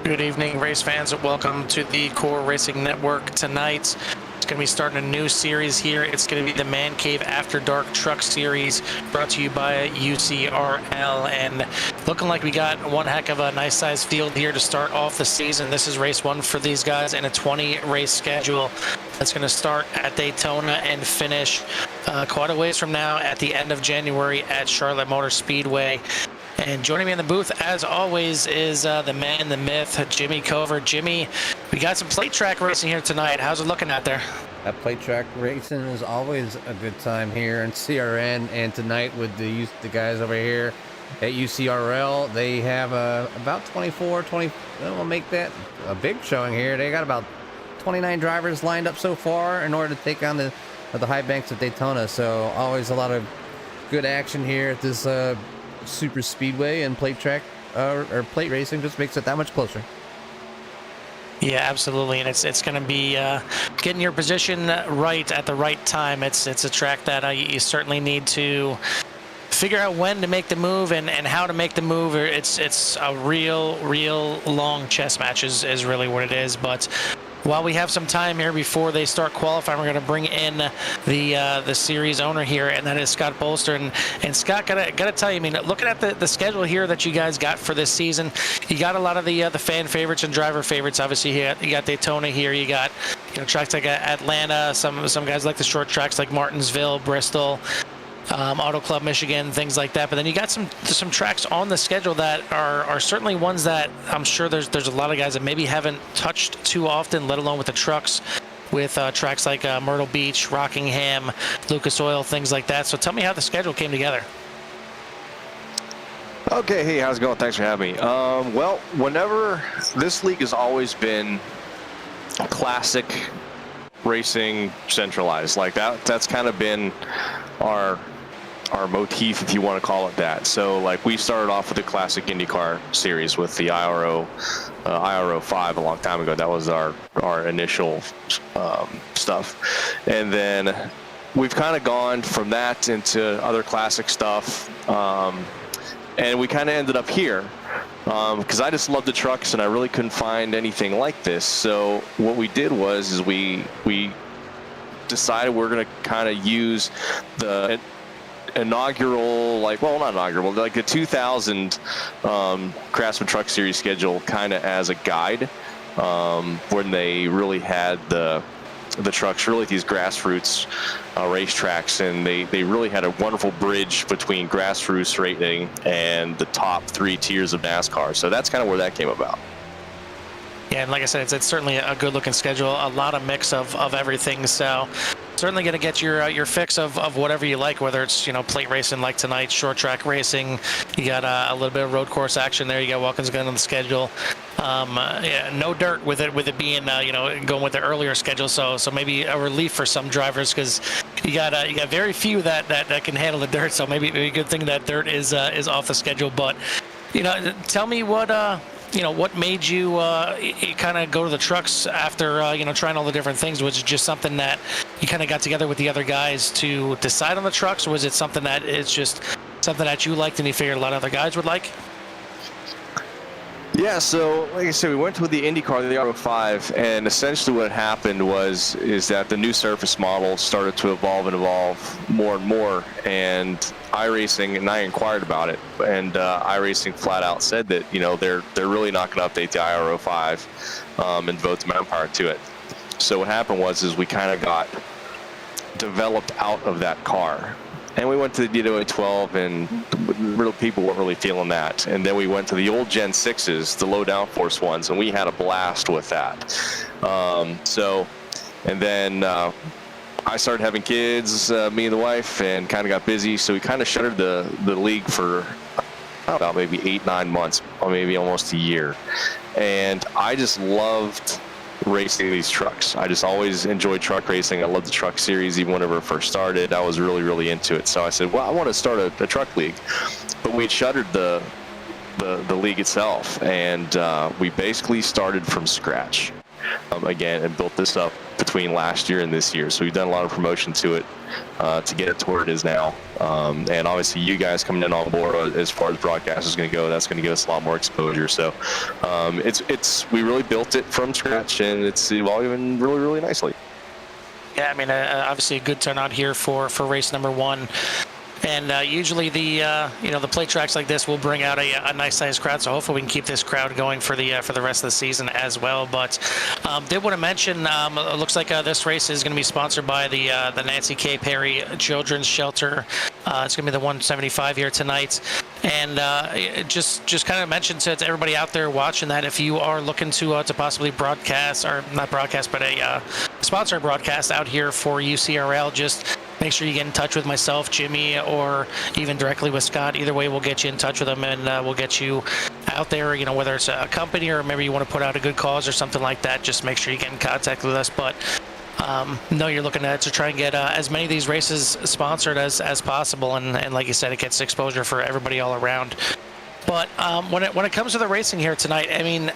Good evening, race fans. Welcome to the Core Racing Network. Tonight, it's going to be starting a new series here. It's going to be the Man Cave After Dark Truck Series, brought to you by Ucrl. And looking like we got one heck of a nice sized field here to start off the season. This is race one for these guys in a 20 race schedule that's going to start at Daytona and finish quite a ways from now at the end of January at Charlotte Motor Speedway. And joining me in the booth, as always, is the man, the myth, Jimmy Cover. Jimmy, we got some plate track racing here tonight. How's it looking out there? That plate track racing is always a good time here in CRN, and tonight with the guys over here at UCRL, they have about 20, we'll make that a big showing here. They got about 29 drivers lined up so far in order to take on the high banks of Daytona. So always a lot of good action here at this super speedway, and plate track or plate racing just makes it that much closer. Yeah, absolutely, and it's going to be getting your position right at the right time. It's a track that you certainly need to figure out when to make the move and how to make the move. It's a real long chess match is really what it is. But while we have some time here before they start qualifying, we're going to bring in the series owner here, and that is Scott Bolster. And Scott, gotta tell you, I mean, looking at the schedule here that you guys got for this season, you got a lot of the fan favorites and driver favorites. Obviously, you got Daytona here. You got tracks like Atlanta. Some guys like the short tracks like Martinsville, Bristol, Auto Club Michigan, things like that. But then you got some tracks on the schedule that are certainly ones that I'm sure there's a lot of guys that maybe haven't touched too often, let alone with the trucks, with tracks like Myrtle Beach, Rockingham, Lucas Oil, things like that. So tell me how the schedule came together. Okay, hey, how's it going? Thanks for having me. Well, whenever this league has always been classic racing centralized, like that's kind of been our motif, if you want to call it that. So like we started off with the classic IndyCar series with the IRO 5 a long time ago. That was our initial stuff, and then we've kind of gone from that into other classic stuff, and we kind of ended up here because I just love the trucks and I really couldn't find anything like this. So what we did was we decided we're going to kind of use the inaugural, like the 2000 Craftsman Truck Series schedule kind of as a guide, when they really had the trucks really these grassroots racetracks, and they really had a wonderful bridge between grassroots racing and the top three tiers of NASCAR. So that's kind of where that came about. Yeah, and like I said, it's certainly a good-looking schedule, a lot of mix of everything. So certainly going to get your fix of whatever you like, whether it's plate racing like tonight, short track racing. You got a little bit of road course action there. You got Watkins Glen on the schedule. Yeah, no dirt with it being going with the earlier schedule. So maybe a relief for some drivers, because you got very few that can handle the dirt. So maybe a good thing that dirt is off the schedule. But tell me what made you kind of go to the trucks after trying all the different things? Was it just something that you kind of got together with the other guys to decide on the trucks, or was it something that it's just something that you liked and you figured a lot of other guys would like? Yeah, so like I said, we went with the IndyCar, the R05, and essentially what happened is that the new surface model started to evolve more and more, and iRacing, and I inquired about it, and iRacing flat out said that they're really not going to update the IR05 and devote the manpower to it. So what happened was we kind of got developed out of that car. And we went to the Daytona 12, and real people weren't really feeling that. And then we went to the old Gen 6s, the low downforce ones, and we had a blast with that. And then I started having kids, me and the wife, and kind of got busy. So we kind of shuttered the league for about maybe 8-9 months, or maybe almost a year. And I just loved racing these trucks. I just always enjoyed truck racing. I loved the truck series. Even whenever it first started, I was really into it. So I said, well, I want to start a truck league. But we shuttered the league itself, and we basically started from scratch. again, and built this up between last year and this year. So we've done a lot of promotion to it to get it to where it is now. And obviously you guys coming in on board as far as broadcast is going to go, that's going to give us a lot more exposure. So we really built it from scratch, and it's evolving really, really nicely. Yeah, I mean, obviously a good turnout here for race number 1. And usually the plate tracks like this will bring out a nice sized crowd. So hopefully we can keep this crowd going for the rest of the season as well. But did want to mention, it looks like this race is going to be sponsored by the Nancy K. Perry Children's Shelter. It's going to be the 175 here tonight. And just kind of mention to everybody out there watching that if you are looking to possibly broadcast, or not broadcast, but a sponsor broadcast out here for UCRL, just make sure you get in touch with myself, Jimmy, or even directly with Scott. Either way, we'll get you in touch with them, and we'll get you out there, whether it's a company or maybe you want to put out a good cause or something like that. Just make sure you get in contact with us. But no, you're looking to try and get as many of these races sponsored as possible. And like you said, it gets exposure for everybody all around. But when it comes to the racing here tonight, I mean,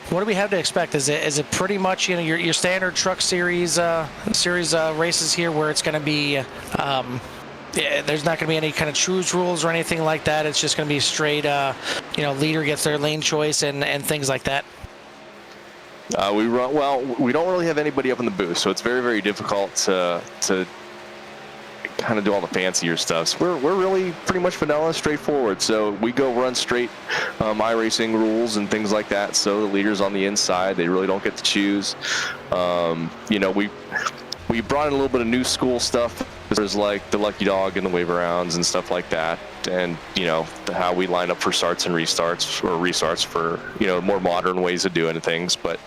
what do we have to expect? Is it pretty much your standard truck series races here, where it's going to be there's not going to be any kind of choose rules or anything like that? It's just going to be straight leader gets their lane choice and things like that. We don't really have anybody up in the booth, so it's very, very difficult to kind of do all the fancier stuff. So we're really pretty much vanilla, straightforward. So we go run straight iRacing rules and things like that. So the leaders on the inside, they really don't get to choose. We brought in a little bit of new school stuff. There's like the lucky dog and the wave arounds and stuff like that, and how we line up for starts and restarts for more modern ways of doing things. But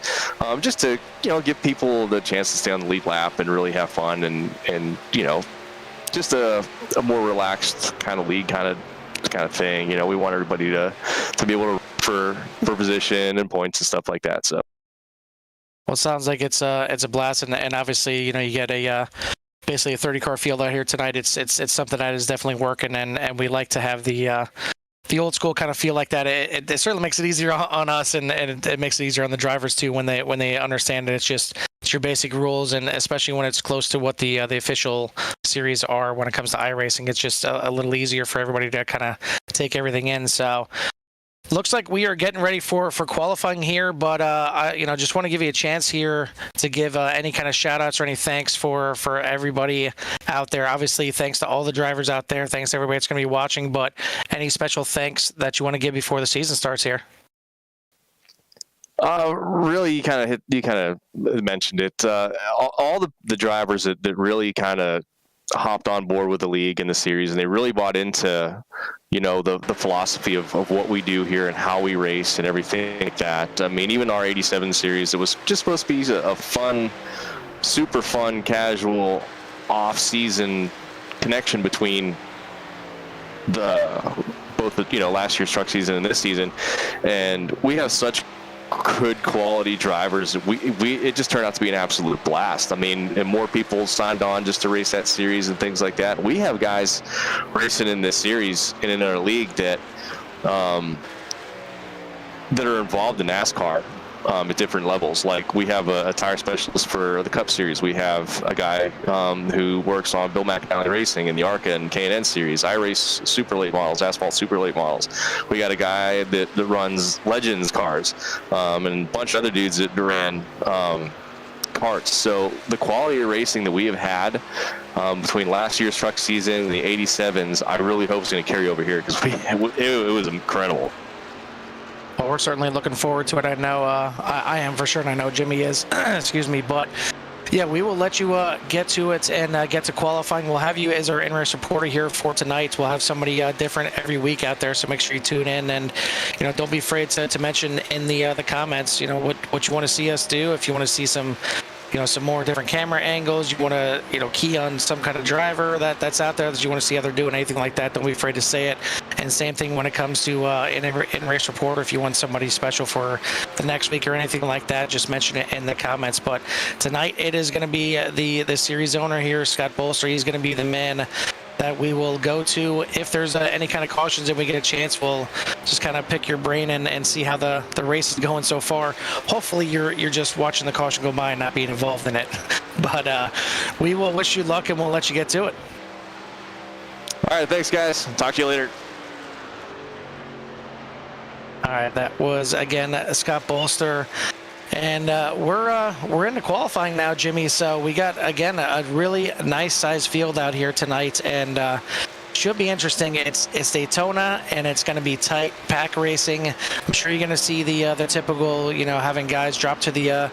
just to give people the chance to stay on the lead lap and really have fun and just a more relaxed kind of league kind of thing. We want everybody to be able to for position and points and stuff like that. So. Well, it sounds like it's a blast, and obviously you get a basically a 30-car field out here tonight. It's something that is definitely working, and we like to have the old school kind of feel like that. It certainly makes it easier on us, and it makes it easier on the drivers too when they understand it. It's your basic rules, and especially when it's close to what the official series are when it comes to iRacing, it's just a little easier for everybody to kind of take everything in. So. Looks like we are getting ready for qualifying here, but I just want to give you a chance here to give any kind of shout outs or any thanks for everybody out there. Obviously, thanks to all the drivers out there. Thanks to everybody that's going to be watching, but any special thanks that you want to give before the season starts here? Really, you kind of mentioned it. All the drivers that really kind of hopped on board with the league and the series, and they really bought into the philosophy of what we do here and how we race and everything like that. I mean, even our 87 series, it was just supposed to be a fun, super fun, casual off-season connection between both last year's truck season and this season. And we have such good quality drivers. It just turned out to be an absolute blast. I mean, and more people signed on just to race that series and things like that. We have guys racing in this series and in our league that are involved in NASCAR at different levels. Like we have a tire specialist for the Cup Series. We have a guy who works on Bill McAnally Racing in the ARCA and K&N Series. I race super late models, asphalt super late models. We got a guy that runs Legends cars and a bunch of other dudes that ran karts. So the quality of racing that we have had between last year's truck season and the 87s, I really hope is going to carry over here because it was incredible. Well, we're certainly looking forward to it. I know I am for sure, and I know Jimmy is. Excuse me, but yeah, we will let you get to it and get to qualifying. We'll have you as our in-race reporter here for tonight. We'll have somebody different every week out there, so make sure you tune in, and don't be afraid to mention in the comments what you want to see us do. If you want to see some more different camera angles, you want to key on some kind of driver that's out there that you want to see how they're doing, anything like that, don't be afraid to say it. And same thing when it comes to in-race reporter. If you want somebody special for the next week or anything like that, just mention it in the comments. But tonight it is going to be the series owner here, Scott Bolster. He's going to be the man that we will go to. If there's any kind of cautions and we get a chance, we'll just kind of pick your brain and see how the race is going so far. Hopefully you're just watching the caution go by and not being involved in it. But we will wish you luck and we'll let you get to it. All right, thanks guys. Talk to you later. All right, that was again Scott Bolster. And we're into qualifying now, Jimmy. So we got, again, a really nice size field out here tonight, and should be interesting. It's Daytona, and it's going to be tight pack racing. I'm sure you're going to see the typical, having guys drop to the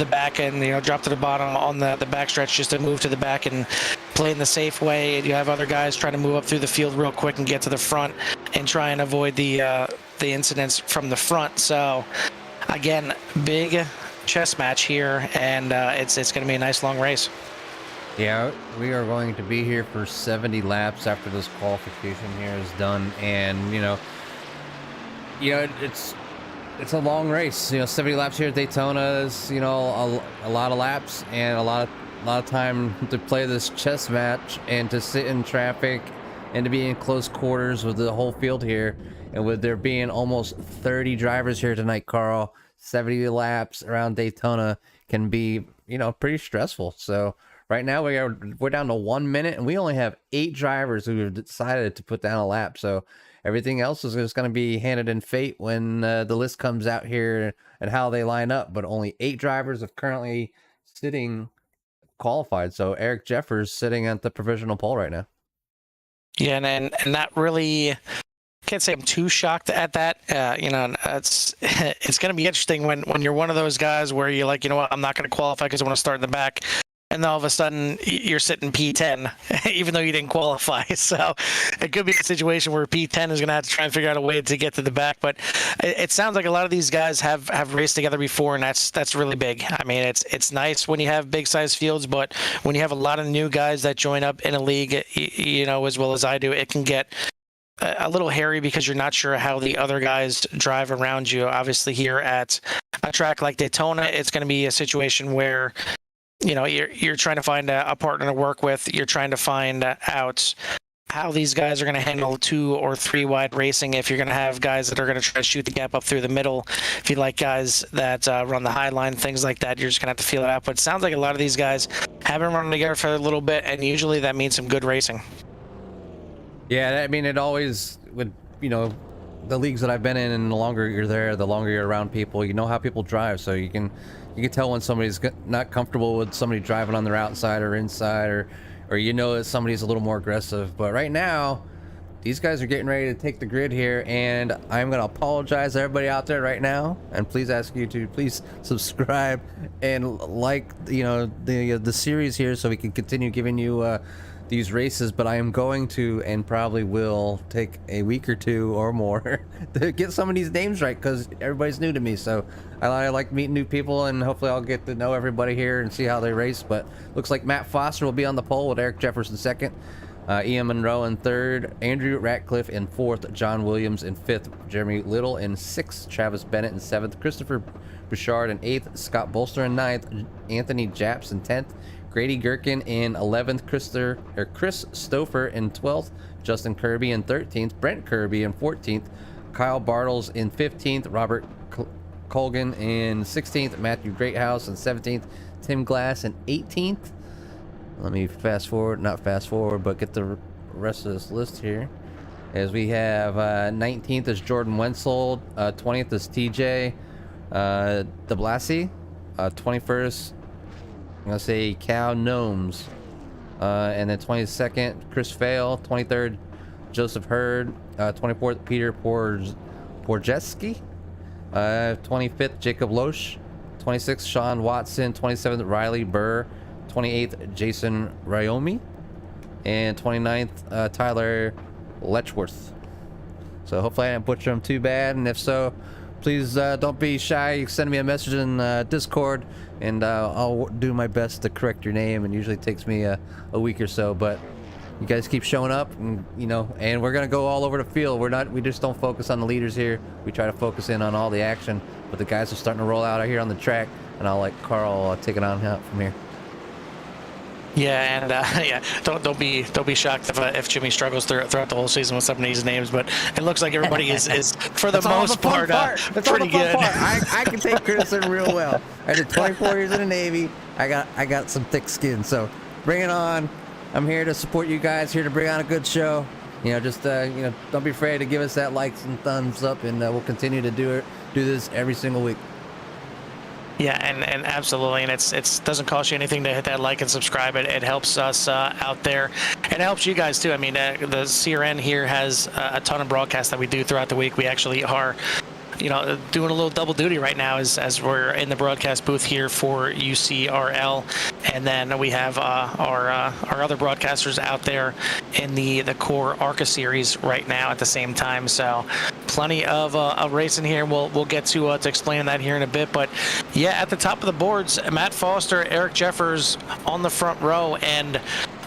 back and drop to the bottom on the backstretch just to move to the back and play in the safe way. And you have other guys trying to move up through the field real quick and get to the front and try and avoid the incidents from the front. So. Again, big chess match here, and it's going to be a nice long race. Yeah, we are going to be here for 70 laps after this qualification here is done, and it's a long race. 70 laps here at Daytona is a lot of laps and a lot of time to play this chess match and to sit in traffic and to be in close quarters with the whole field here. And with there being almost 30 drivers here tonight, Carl, 70 laps around Daytona can be, pretty stressful. So right now we're down to 1 minute, and we only have 8 drivers who have decided to put down a lap. So everything else is just going to be handed in fate when the list comes out here and how they line up. But only 8 drivers have currently sitting qualified. So Eric Jeffers sitting at the provisional pole right now. Yeah, and that really. Can't say I'm too shocked at that. It's going to be interesting when you're one of those guys where you're like, what, I'm not going to qualify because I want to start in the back, and then all of a sudden you're sitting P10, even though you didn't qualify. So it could be a situation where P10 is going to have to try and figure out a way to get to the back. But it sounds like a lot of these guys have raced together before, and that's really big. I mean, it's nice when you have big size fields, but when you have a lot of new guys that join up in a league, as well as I do, it can get a little hairy because you're not sure how the other guys drive around you. Obviously, here at a track like Daytona, it's going to be a situation where, you're trying to find a partner to work with. You're trying to find out how these guys are going to handle 2 or 3 wide racing. If you're going to have guys that are going to try to shoot the gap up through the middle, if you like guys that run the high line, things like that, you're just going to have to feel it out. But it sounds like a lot of these guys have been running together for a little bit, and usually that means some good racing. Yeah, I mean, it always would, the leagues that I've been in, and the longer you're there, the longer you're around people, you know how people drive. So you can tell when somebody's not comfortable with somebody driving on their outside or inside, or that somebody's a little more aggressive. But right now, these guys are getting ready to take the grid here, and I'm going to apologize to everybody out there right now, and please ask you to please subscribe and like, the series here so we can continue giving you these races. But I am going to, and probably will, take a week or 2 or more to get some of these names right, because everybody's new to me. So I like meeting new people, and hopefully I'll get to know everybody here and see how they race. But looks like Matt Foster will be on the pole with Eric Jeffers in 2nd, Ian Monroe in 3rd, Andrew Ratcliffe in 4th, John Williams in 5th, Jeremy Little in 6th, Travis Bennett in 7th, Christopher Bouchard in 8th, Scott Bolster in 9th, Anthony Japs in 10th, Grady Gherkin in 11th, Chris Stouffer in 12th, Justin Kirby in 13th, Brent Kirby in 14th, Kyle Bartles in 15th, Robert Colgan in 16th, Matthew Greathouse in 17th, Tim Glass in 18th. Let me not fast forward, but get the rest of this list here. As we have 19th is Jordan Wenzel, 20th is TJ DeBlasi, 21st, I'm going to say Cal Gnomes, and then 22nd, Chris Fail, 23rd, Joseph Hurd, 24th, Peter Porjeski, 25th, Jacob Loesch, 26th, Sean Watson, 27th, Riley Burr, 28th, Jason Ryomi, and 29th, Tyler Letchworth. So hopefully I didn't butcher them too bad, and if so, please don't be shy. Send me a message in Discord, and I'll do my best to correct your name. And usually takes me a week or so, but you guys keep showing up, and and we're gonna go all over the field. We just don't focus on the leaders here. We try to focus in on all the action. But the guys are starting to roll out here on the track, and I'll let Carl take it on out from here. Yeah, and yeah, don't be shocked if Jimmy struggles throughout the whole season with some of these names, but it looks like everybody is for the That's all the most fun part, That's all pretty the fun good. part. I can take criticism real well. I did 24 years in the Navy. I got some thick skin, so bring it on. I'm here to support you guys. Here to bring on a good show. You know, just don't be afraid to give us that likes and thumbs up, and we'll continue to do this every single week. Yeah, and absolutely, and it doesn't cost you anything to hit that like and subscribe. It helps us out there, and it helps you guys too. I mean, the CRN here has a ton of broadcasts that we do throughout the week. We actually are, doing a little double duty right now as we're in the broadcast booth here for UCRL, and then we have our other broadcasters out there in the core ARCA series right now at the same time. So plenty of racing here. We'll get to explain that here in a bit. But yeah, at the top of the boards, Matt Foster, Eric Jeffers on the front row, and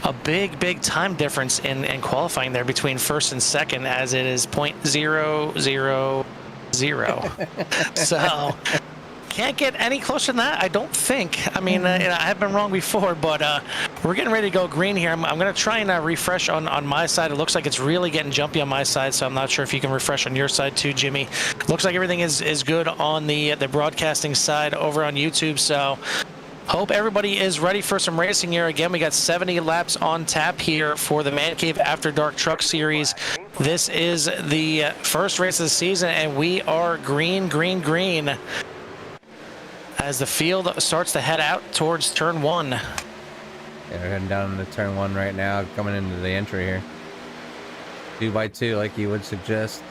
a big time difference in qualifying there between first and second, as it is .000. So can't get any closer than that, I don't think. I mean, I have been wrong before, but we're getting ready to go green here. I'm going to try and refresh on my side. It looks like it's really getting jumpy on my side, so I'm not sure if you can refresh on your side too, Jimmy. Looks like everything is good on the broadcasting side over on YouTube, so hope everybody is ready for some racing here. Again, we got 70 laps on tap here for the Man Cave After Dark Truck Series. This is the first race of the season, and we are green as the field starts to head out towards turn 1. Yeah, we're heading down into turn 1 right now, coming into the entry here. 2x2, like you would suggest.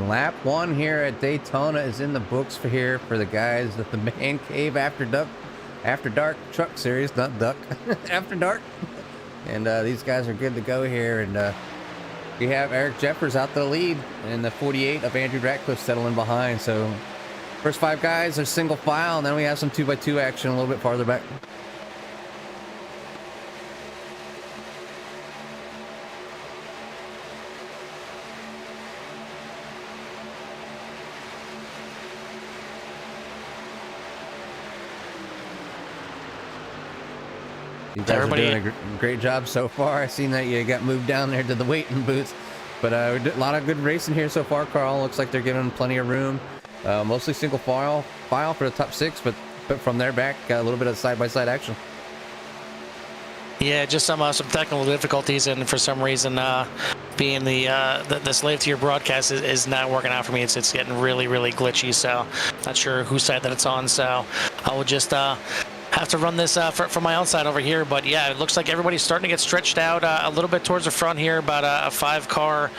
Lap 1 here at Daytona is in the books for the guys at the Man Cave After Dark Truck Series, not Duck, After Dark. And these guys are good to go here. And we have Eric Jeffers out to the lead, and the 48 of Andrew Ratcliffe settling behind. So first 5 guys are single file, and then we have some 2x2 action a little bit farther back. You guys are doing a great job so far. I've seen that you got moved down there to the waiting booth. But a lot of good racing here so far, Carl. Looks like they're giving plenty of room. Mostly single file for the top 6, but from there back, a little bit of side-by-side action. Yeah, just some technical difficulties, and for some reason, being the slave to your broadcast is not working out for me. It's getting really glitchy, so not sure whose side that it's on. So I will just have to run this from my own side over here. But yeah, it looks like everybody's starting to get stretched out a little bit towards the front here. About a 5-car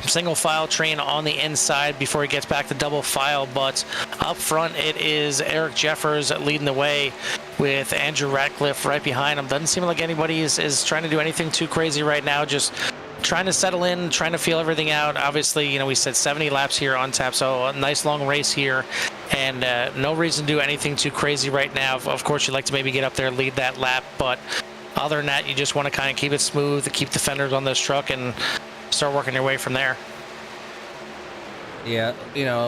single file train on the inside before he gets back to double file. But up front, it is Eric Jeffers leading the way with Andrew Ratcliffe right behind him. Doesn't seem like anybody is trying to do anything too crazy right now. Just trying to settle in, trying to feel everything out. Obviously, we said 70 laps here on tap, so a nice long race here, and no reason to do anything too crazy right now. Of course, you'd like to maybe get up there and lead that lap, but other than that, you just want to kind of keep it smooth, keep the fenders on this truck, and start working your way from there. Yeah,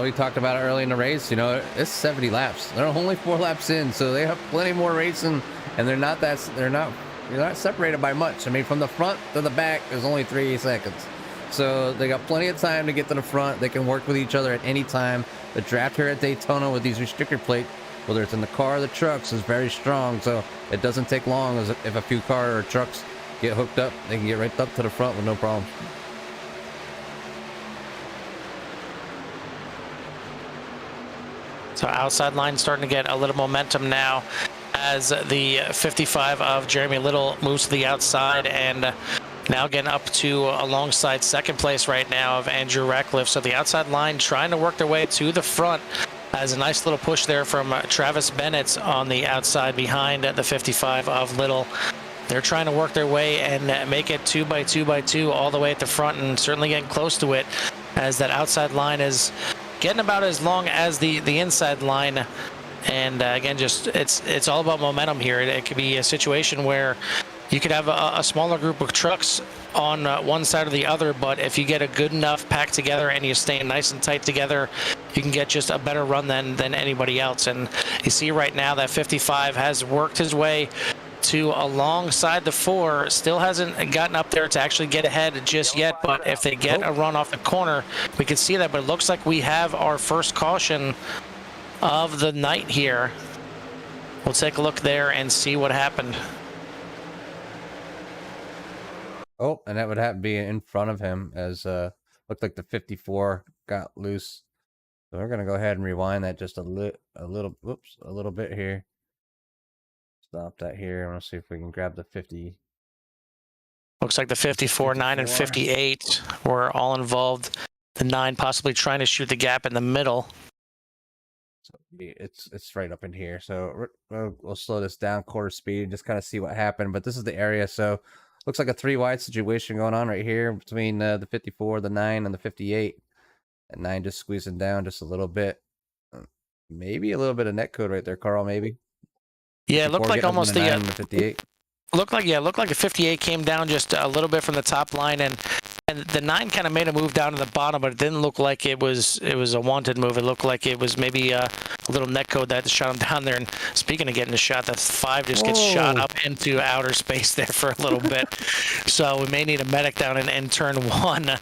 we talked about it early in the race. It's 70 laps. They're only 4 laps in, so they have plenty more racing, and you're not separated by much. I mean, from the front to the back, there's only 3 seconds. So they got plenty of time to get to the front. They can work with each other at any time. The draft here at Daytona with these restrictor plates, whether it's in the car or the trucks, is very strong. So it doesn't take long. As if a few car or trucks get hooked up, they can get right up to the front with no problem. So outside line starting to get a little momentum now as the 55 of Jeremy Little moves to the outside, and now getting up to alongside second place right now of Andrew Ratcliffe. So the outside line trying to work their way to the front. As a nice little push there from Travis Bennett on the outside behind the 55 of Little. They're trying to work their way and make it 2x2x2 all the way at the front, and certainly getting close to it, as that outside line is getting about as long as the inside line. And again, just it's all about momentum here. It could be a situation where you could have a smaller group of trucks on one side or the other, but if you get a good enough pack together and you stay nice and tight together, you can get just a better run than anybody else. And you see right now that 55 has worked his way to alongside the 4, still hasn't gotten up there to actually get ahead just yet, but if they get a run off the corner, we can see that. But it looks like we have our first caution of the night here. We'll take a look there and see what happened. Oh, and that would have to be in front of him, as looked like the 54 got loose. So we're gonna go ahead and rewind that just a little bit here. Stop that here. I want to see if we can grab the 50. Looks like the 54, 9, and 58 were all involved. The 9 possibly trying to shoot the gap in the middle. So it's right up in here. So we'll slow this down quarter speed and just kind of see what happened. But this is the area. So looks like a 3 wide situation going on right here between the 54, the 9, and the 58. And 9 just squeezing down just a little bit. Maybe a little bit of net code right there, Carl. Maybe. Yeah, it looked like almost the 58. Looked like a 58 came down just a little bit from the top line, and the 9 kind of made a move down to the bottom, but it didn't look like it was a wanted move. It looked like it was maybe a little net code that shot him down there. And speaking of getting a shot, that 5 just gets shot up into outer space there for a little bit. So we may need a medic down in turn 1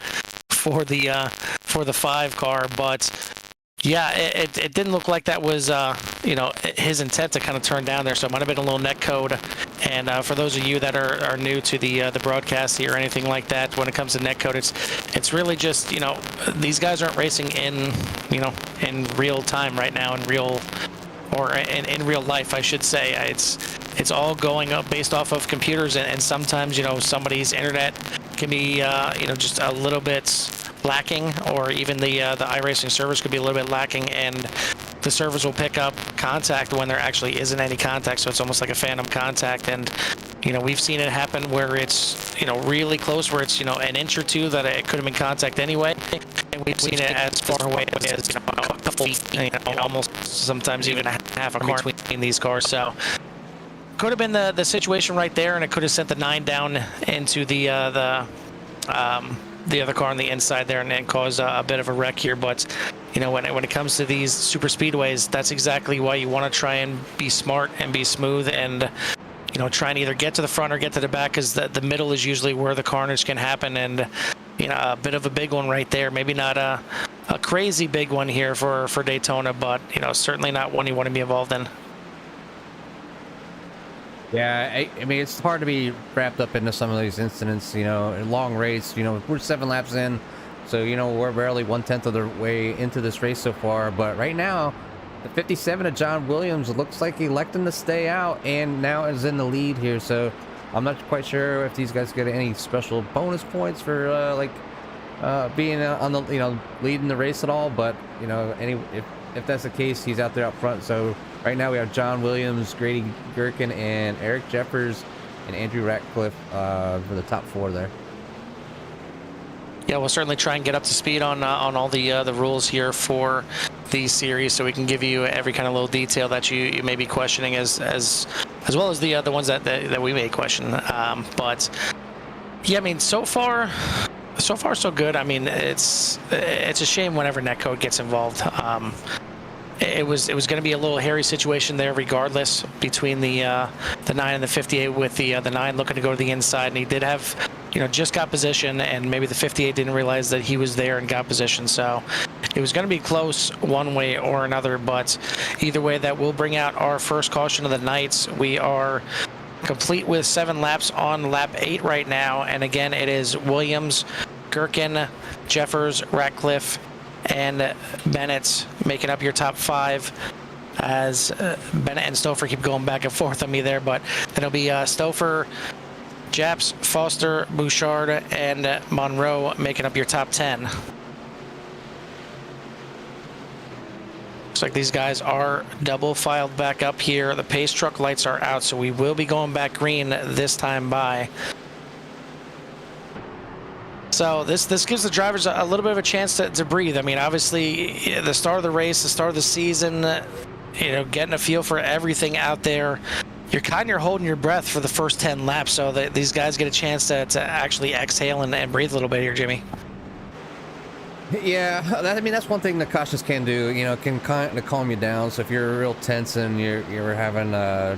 for the 5 car, but. Yeah, it didn't look like that was, his intent to kind of turn down there. So it might have been a little net code. And for those of you that are new to the broadcast here or anything like that, when it comes to net code, it's really just, these guys aren't racing in real time right now, in real life, I should say. It's all going up based off of computers, and sometimes, somebody's internet can be, just a little bit lacking, or even the iRacing servers could be a little bit lacking, and the servers will pick up contact when there actually isn't any contact, so it's almost like a phantom contact. And we've seen it happen where it's really close, where it's an inch or two that it could have been contact anyway, and we've seen it as far away as a couple feet, almost sometimes even a half a car between these cars. So could have been the situation right there, and it could have sent the 9 down into the other car on the inside there, and then cause a bit of a wreck here. But when it comes to these super speedways, that's exactly why you want to try and be smart and be smooth, and try and either get to the front or get to the back, because the middle is usually where the carnage can happen. And a bit of a big one right there, maybe not a crazy big one here for Daytona, but certainly not one you want to be involved in. Yeah, I mean, it's hard to be wrapped up into some of these incidents, a long race, we're 7 laps in, so, we're barely 1/10 of the way into this race so far. But right now, the 57 of John Williams looks like electing to stay out, and now is in the lead here. So I'm not quite sure if these guys get any special bonus points for, being on the, leading the race at all. But, if that's the case, he's out there up front. So right now we have John Williams, Grady Gherkin, and Eric Jeffers, and Andrew Ratcliffe for the top 4 there. Yeah, we'll certainly try and get up to speed on all the rules here for the series, so we can give you every kind of little detail that you may be questioning, as well as the ones that we may question. But yeah, I mean, so far so good. I mean, it's a shame whenever netcode gets involved. It was going to be a little hairy situation there, regardless, between the 9 and the 58, with the 9 looking to go to the inside, and he did have just got position, and maybe the 58 didn't realize that he was there and got position. So it was going to be close one way or another, but either way, that will bring out our first caution of the night. We are complete with 7 laps on lap 8 right now, and again, it is Williams, Gherkin, Jeffers, Ratcliffe, and Bennett making up your top 5, as Bennett and Stouffer keep going back and forth on me there. But then it'll be Stouffer, Japs, Foster, Bouchard, and Monroe making up your top 10. Looks like these guys are double filed back up here. The pace truck lights are out, so we will be going back green this time by. So this gives the drivers a little bit of a chance to breathe. I mean, obviously, the start of the race, the start of the season, you know, getting a feel for everything out there. You're kind of holding your breath for the first 10 laps, so that these guys get a chance to actually exhale and breathe a little bit here, Jimmy. Yeah, I mean, that's one thing the cautious can do. You know, it can kind of calm you down. So if you're real tense and you're having a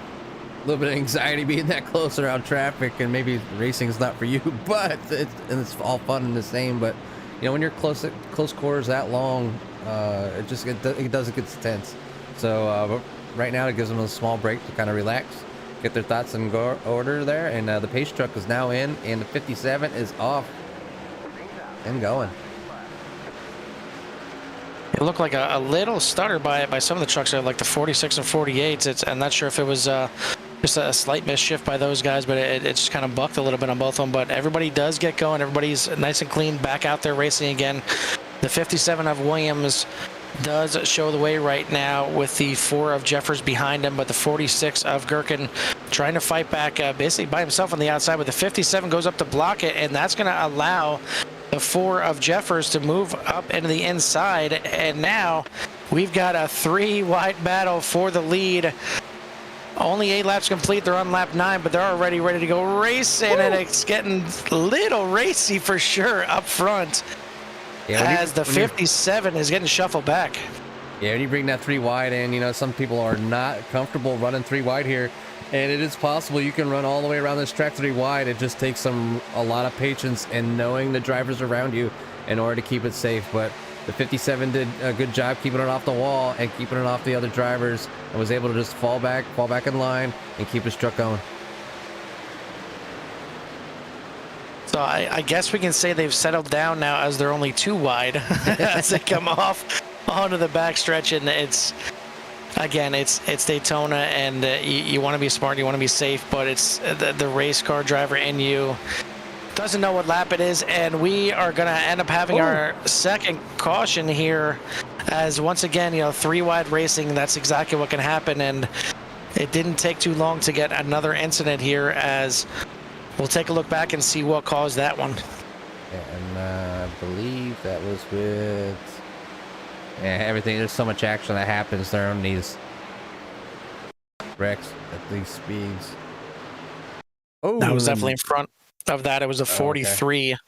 little bit of anxiety being that close around traffic, and maybe racing is not for you, but it's all fun and the same. But you know, when you're close quarters that long, it does get tense. So right now it gives them a small break to kind of relax, get their thoughts in order there, and the pace truck is now in, and the 57 is off and going. It looked like a little stutter by some of the trucks there, like the 46 and 48s. I'm not sure if it was just a slight misshift by those guys, but it just kind of bucked a little bit on both of them. But everybody does get going. Everybody's nice and clean back out there racing again. The 57 of Williams does show the way right now with the 4 of Jeffers behind him, but the 46 of Gherkin trying to fight back basically by himself on the outside, but the 57 goes up to block it, and that's going to allow the 4 of Jeffers to move up into the inside. And now we've got a 3-wide battle for the lead. Only 8 laps complete. They're on lap 9, but they're already ready to go racing. Woo! And it's getting a little racy for sure up front, as the 57 is getting shuffled back. Yeah, when you bring that 3 wide in, you know, some people are not comfortable running 3 wide here, and it is possible you can run all the way around this track 3 wide. It just takes a lot of patience and knowing the drivers around you in order to keep it safe. But the 57 did a good job keeping it off the wall and keeping it off the other drivers, and was able to just fall back in line and keep his truck going. So I guess we can say they've settled down now, as they're only 2 wide as they come off onto the backstretch. And it's Daytona, and you want to be smart, you want to be safe, but it's the race car driver in you doesn't know what lap it is, and we are going to end up having our second caution here, as once again, you know, 3 wide racing, that's exactly what can happen. And it didn't take too long to get another incident here, as we'll take a look back and see what caused that one. Yeah, and I believe that was with everything. There's so much action that happens there on these wrecks at these speeds. Oh, that was definitely in front of that. It was a 43. Okay.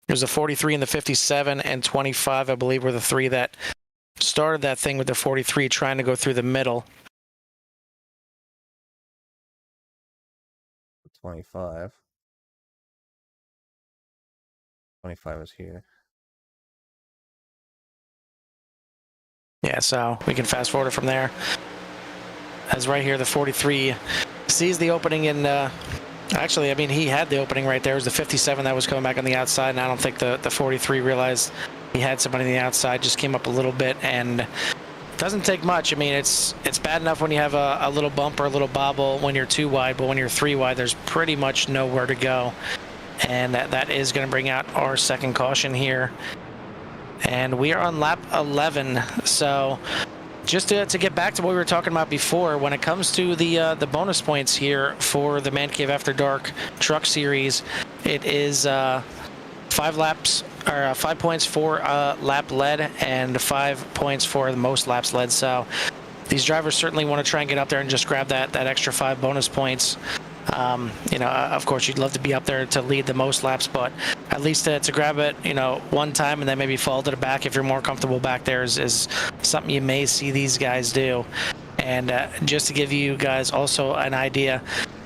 It was a 43 and the 57 and 25, I believe, were the 3 that started that thing, with the 43 trying to go through the middle. 25 is here. Yeah, so we can fast forward it from there. As right here, the 43 sees the opening, and actually, I mean, he had the opening right there. It was the 57 that was coming back on the outside, and I don't think the 43 realized he had somebody on the outside, just came up a little bit, and it doesn't take much. I mean, it's bad enough when you have a little bump or a little bobble when you're 2 wide, but when you're 3 wide, there's pretty much nowhere to go. And that is going to bring out our second caution here. And we are on lap 11. So just to get back to what we were talking about before, when it comes to the bonus points here for the Man Cave After Dark Truck Series, it is 5 laps, or 5 points for lap led, and 5 points for the most laps led. So these drivers certainly want to try and get up there and just grab that extra 5 bonus points. You know, of course, you'd love to be up there to lead the most laps, but at least to grab it, you know, one time and then maybe fall to the back if you're more comfortable back there is something you may see these guys do. And just to give you guys also an idea,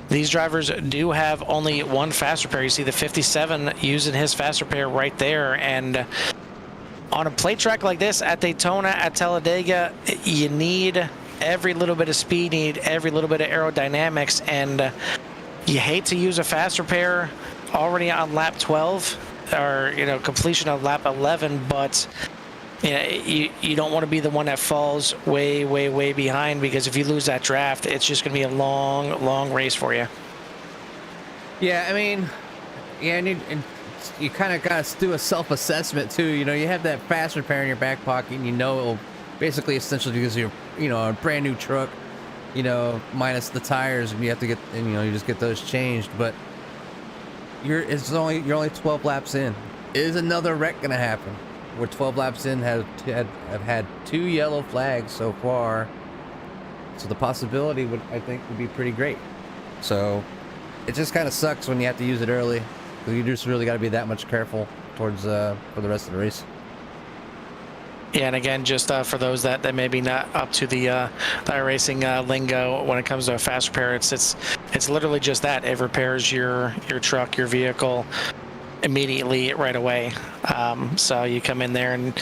these drivers do have only 1 fast repair. You see the 57 using his fast repair right there. And on a plate track like this at Daytona, at Talladega, you need every little bit of speed, you need every little bit of aerodynamics, and you hate to use a fast repair already on lap 12, or, you know, completion of lap 11, but you know, you don't want to be the one that falls way behind, because if you lose that draft, it's just going to be a long race for you. Yeah, I mean, yeah, and you kind of got to do a self-assessment too. You know, you have that fast repair in your back pocket, and you know it'll basically essentially because you're, a brand new truck, minus the tires, and you have to get, and you just get those changed. But you're only 12 laps in. Is another wreck gonna happen? We're 12 laps in, have had 2 yellow flags so far, so the possibility I think would be pretty great. So it just kind of sucks when you have to use it early. You just really got to be that much careful towards for the rest of the race. Yeah, and again, just for those that may be not up to the iRacing lingo when it comes to a fast repair, it's literally just that. It repairs your truck, your vehicle immediately right away. So you come in there, and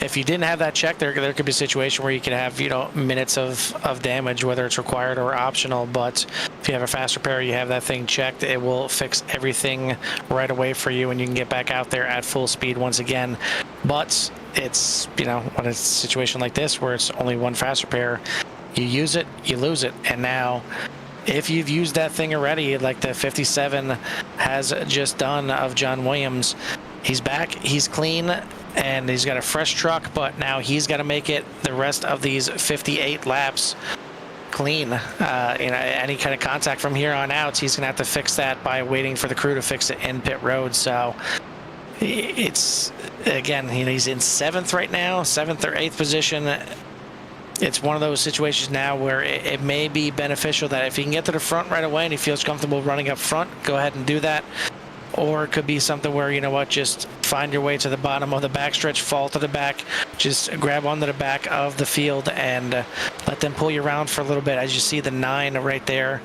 if you didn't have that check, there could be a situation where you could have minutes of damage, whether it's required or optional. But if you have a fast repair, you have that thing checked, it will fix everything right away for you, and you can get back out there at full speed once again. But it's when it's a situation like this where it's only one fast repair, you use it, you lose it. And now if you've used that thing already, like the 57 has just done of John Williams, he's back, he's clean, and he's got a fresh truck, but now he's got to make it the rest of these 58 laps clean. Any kind of contact from here on out, he's gonna have to fix that by waiting for the crew to fix it in pit road. So it's, again, he's in 7th right now, 7th or 8th position. It's one of those situations now where it may be beneficial that if he can get to the front right away and he feels comfortable running up front, go ahead and do that. Or it could be something where, just find your way to the bottom of the backstretch, fall to the back, just grab onto the back of the field and let them pull you around for a little bit. As you see the 9 right there,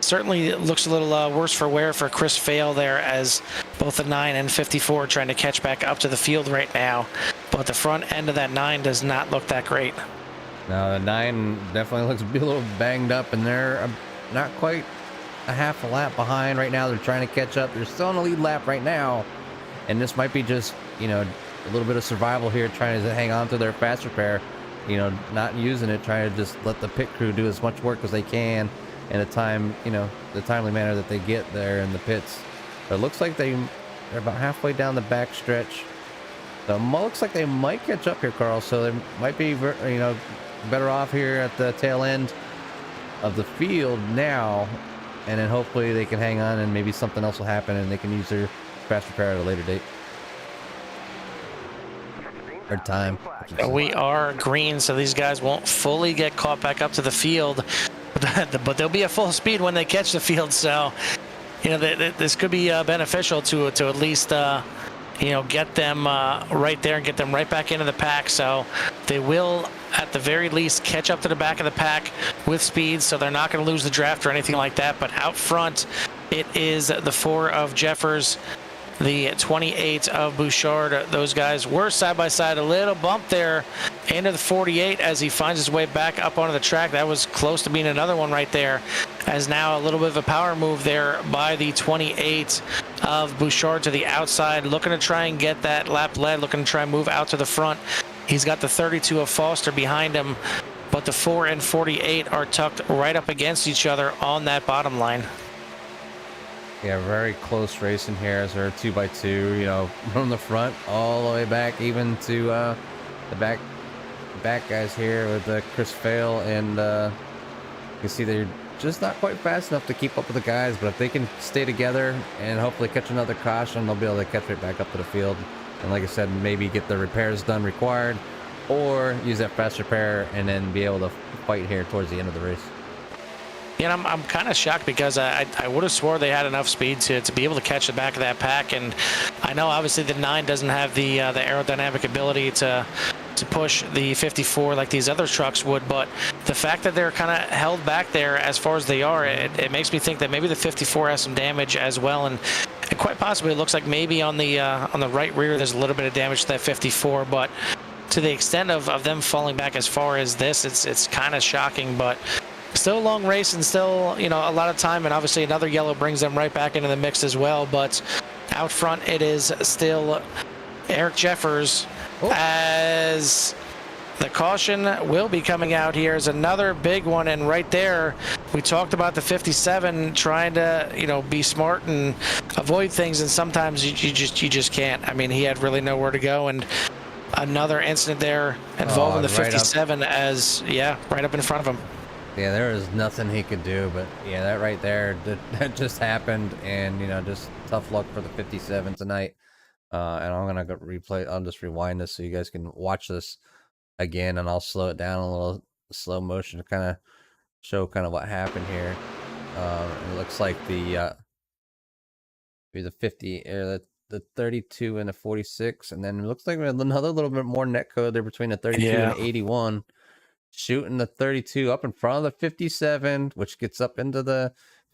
certainly looks a little worse for wear for Chris Fail there, as both the 9 and 54 are trying to catch back up to the field right now. But the front end of that 9 does not look that great. No, the 9 definitely looks a little banged up, and they're not quite a half a lap behind right now. They're trying to catch up. They're still on the lead lap right now, and this might be just a little bit of survival here, trying to hang on to their fast repair, not using it, trying to just let the pit crew do as much work as they can in a time, the timely manner that they get there in the pits. But it looks like they're about halfway down the back stretch. So it looks like they might catch up here, Carl. So they might be, better off here at the tail end of the field now, and then hopefully they can hang on and maybe something else will happen and they can use their fast repair at a later date or time. We are green, so these guys won't fully get caught back up to the field, but they'll be at full speed when they catch the field. So this could be beneficial to at least get them right there and get them right back into the pack. So they will, at the very least, catch up to the back of the pack with speed, so they're not going to lose the draft or anything like that. But out front, it is the 4 of Jeffers, the 28 of Bouchard. Those guys were side by side. A little bump there into the 48 as he finds his way back up onto the track. That was close to being another one right there, as now a little bit of a power move there by the 28 of Bouchard to the outside, looking to try and get that lap lead, looking to try and move out to the front. He's got the 32 of Foster behind him, but the 4 and 48 are tucked right up against each other on that bottom line. Yeah, very close racing here as they're 2x2, from the front all the way back, even to the back guys here with Chris Fail, and you can see they're just not quite fast enough to keep up with the guys. But if they can stay together and hopefully catch another caution, they'll be able to catch it back up to the field. And like I said, maybe get the repairs done required, or use that fast repair and then be able to fight here towards the end of the race. Yeah, I'm kind of shocked because I would have swore they had enough speed to be able to catch the back of that pack. And I know obviously the 9 doesn't have the aerodynamic ability to push the 54 like these other trucks would, but the fact that they're kind of held back there as far as they are, it makes me think that maybe the 54 has some damage as well. And quite possibly it looks like maybe on the right rear there's a little bit of damage to that 54, but to the extent of them falling back as far as this, it's kind of shocking. But still a long race and still, a lot of time, and obviously another yellow brings them right back into the mix as well. But out front, it is still Eric Jeffers as the caution will be coming out here is another big one, and right there, we talked about the 57 trying to, be smart and avoid things, and sometimes you just can't. I mean, he had really nowhere to go, and another incident there involving the 57 right up in front of him. Yeah, there was nothing he could do, but yeah, that right there, that just happened, and just tough luck for the 57 tonight. And I'm gonna go replay. I'll just rewind this so you guys can watch this again, and I'll slow it down a little, slow motion to kind of show what happened here. It looks like the 50 or the 32 and the 46, and then it looks like another little bit more net code there between the 32 and the 81. Shooting the 32 up in front of the 57, which gets up into the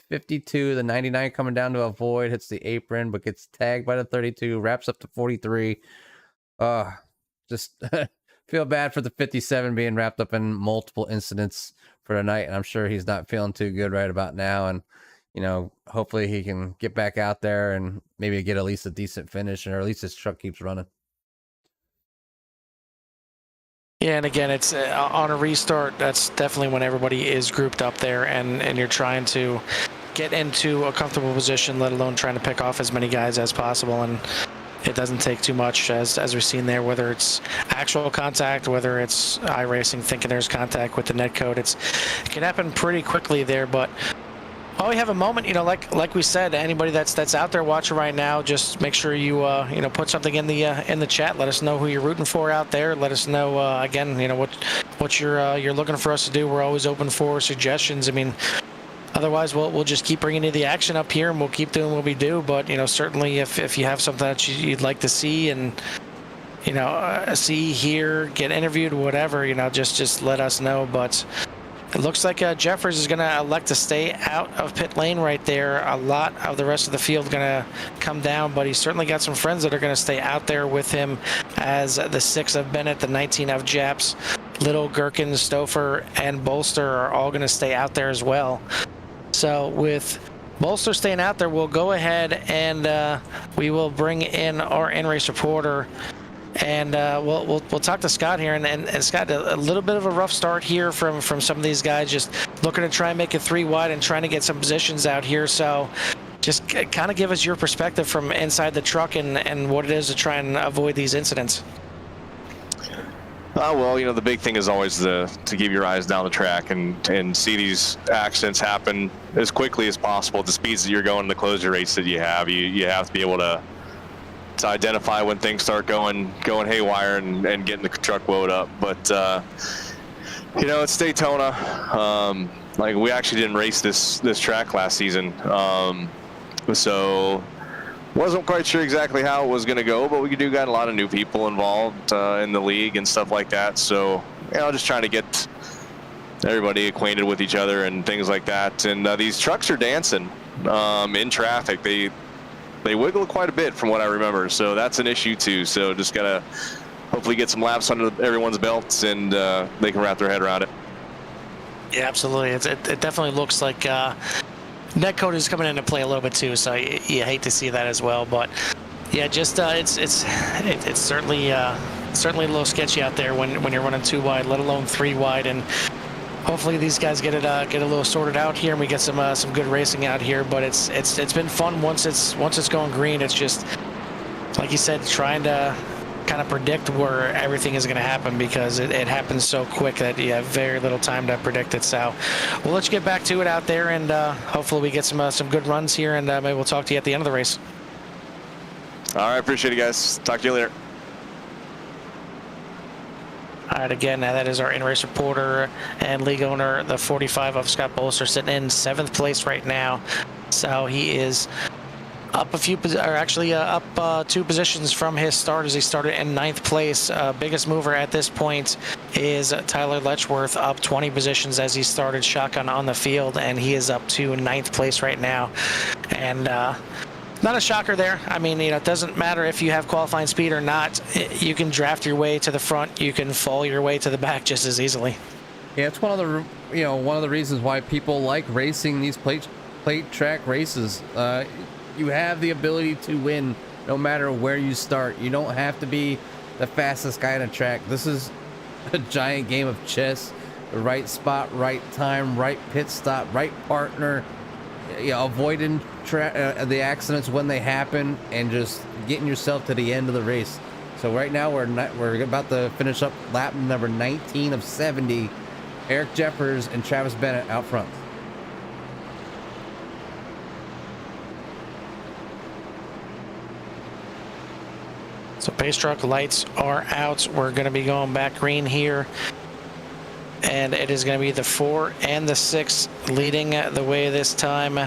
52. The 99 coming down to avoid, hits the apron, but gets tagged by the 32, wraps up to 43. Just feel bad for the 57 being wrapped up in multiple incidents for the night, and I'm sure he's not feeling too good right about now. And hopefully he can get back out there and maybe get at least a decent finish, or at least his truck keeps running. Yeah, and again, it's on a restart. That's definitely when everybody is grouped up there, and you're trying to get into a comfortable position, let alone trying to pick off as many guys as possible. And it doesn't take too much, as we've seen there, whether it's actual contact, whether it's iRacing thinking there's contact with the netcode. It can happen pretty quickly there, but while we have a moment, like we said, anybody that's out there watching right now, just make sure you put something in the chat. Let us know who you're rooting for out there. Let us know again, what you're looking for us to do. We're always open for suggestions. I mean, otherwise we'll just keep bringing you the action up here, and we'll keep doing what we do. But certainly if you have something that you'd like to see and see, hear, get interviewed, whatever, just let us know. But it looks like Jeffers is going to elect to stay out of pit lane right there. A lot of the rest of the field going to come down, but he's certainly got some friends that are going to stay out there with him, as the 6 of Bennett, the 19 of Japs, Little, Gherkin, Stouffer, and Bolster are all going to stay out there as well. So with Bolster staying out there, we'll go ahead and we will bring in our in-race reporter, and we'll talk to Scott here. And Scott, a little bit of a rough start here from some of these guys, just looking to try and make it 3 wide and trying to get some positions out here. So just kind of give us your perspective from inside the truck and what it is to try and avoid these incidents. Well, the big thing is always to keep your eyes down the track and see these accidents happen as quickly as possible at the speeds that you're going, the closure rates that you have. You have to be able to identify when things start going haywire and getting the truck load up. But it's Daytona. We actually didn't race this track last season, so wasn't quite sure exactly how it was going to go. But we got a lot of new people involved in the league and stuff like that. So just trying to get everybody acquainted with each other and things like that. And these trucks are dancing in traffic. They wiggle quite a bit from what I remember, so that's an issue too. So just gotta hopefully get some laps under everyone's belts, and they can wrap their head around it. Yeah, absolutely. It definitely looks like netcode is coming into play a little bit too. So you hate to see that as well, but yeah, just it's certainly a little sketchy out there when you're running 2 wide, let alone 3 wide, and hopefully these guys get a little sorted out here, and we get some good racing out here. But it's been fun once it's going green. It's just like you said, trying to kind of predict where everything is going to happen, because it happens so quick that you have very little time to predict it. So we'll let you get back to it out there, and hopefully we get some good runs here, and maybe we'll talk to you at the end of the race. All right, appreciate it, guys. Talk to you later. All right, again, that is our in-race reporter and league owner, the 45 of Scott Bolster, sitting in 7th place right now. So he is up up 2 positions from his start, as he started in 9th place. Biggest mover at this point is Tyler Letchworth, up 20 positions as he started shotgun on the field, and he is up to 9th place right now. And not a shocker there. I mean, it doesn't matter if you have qualifying speed or not. You can draft your way to the front. You can fall your way to the back just as easily. Yeah, it's one of the reasons why people like racing these plate track races. You have the ability to win no matter where you start. You don't have to be the fastest guy on the track. This is a giant game of chess. The right spot, right time, right pit stop, right partner. Avoiding the accidents when they happen, and just getting yourself to the end of the race. So right now we're about to finish up lap number 19 of 70. Eric Jeffers and Travis Bennett out front. So pace truck lights are out. We're going to be going back green here. And it is going to be the 4 and the 6 leading the way this time.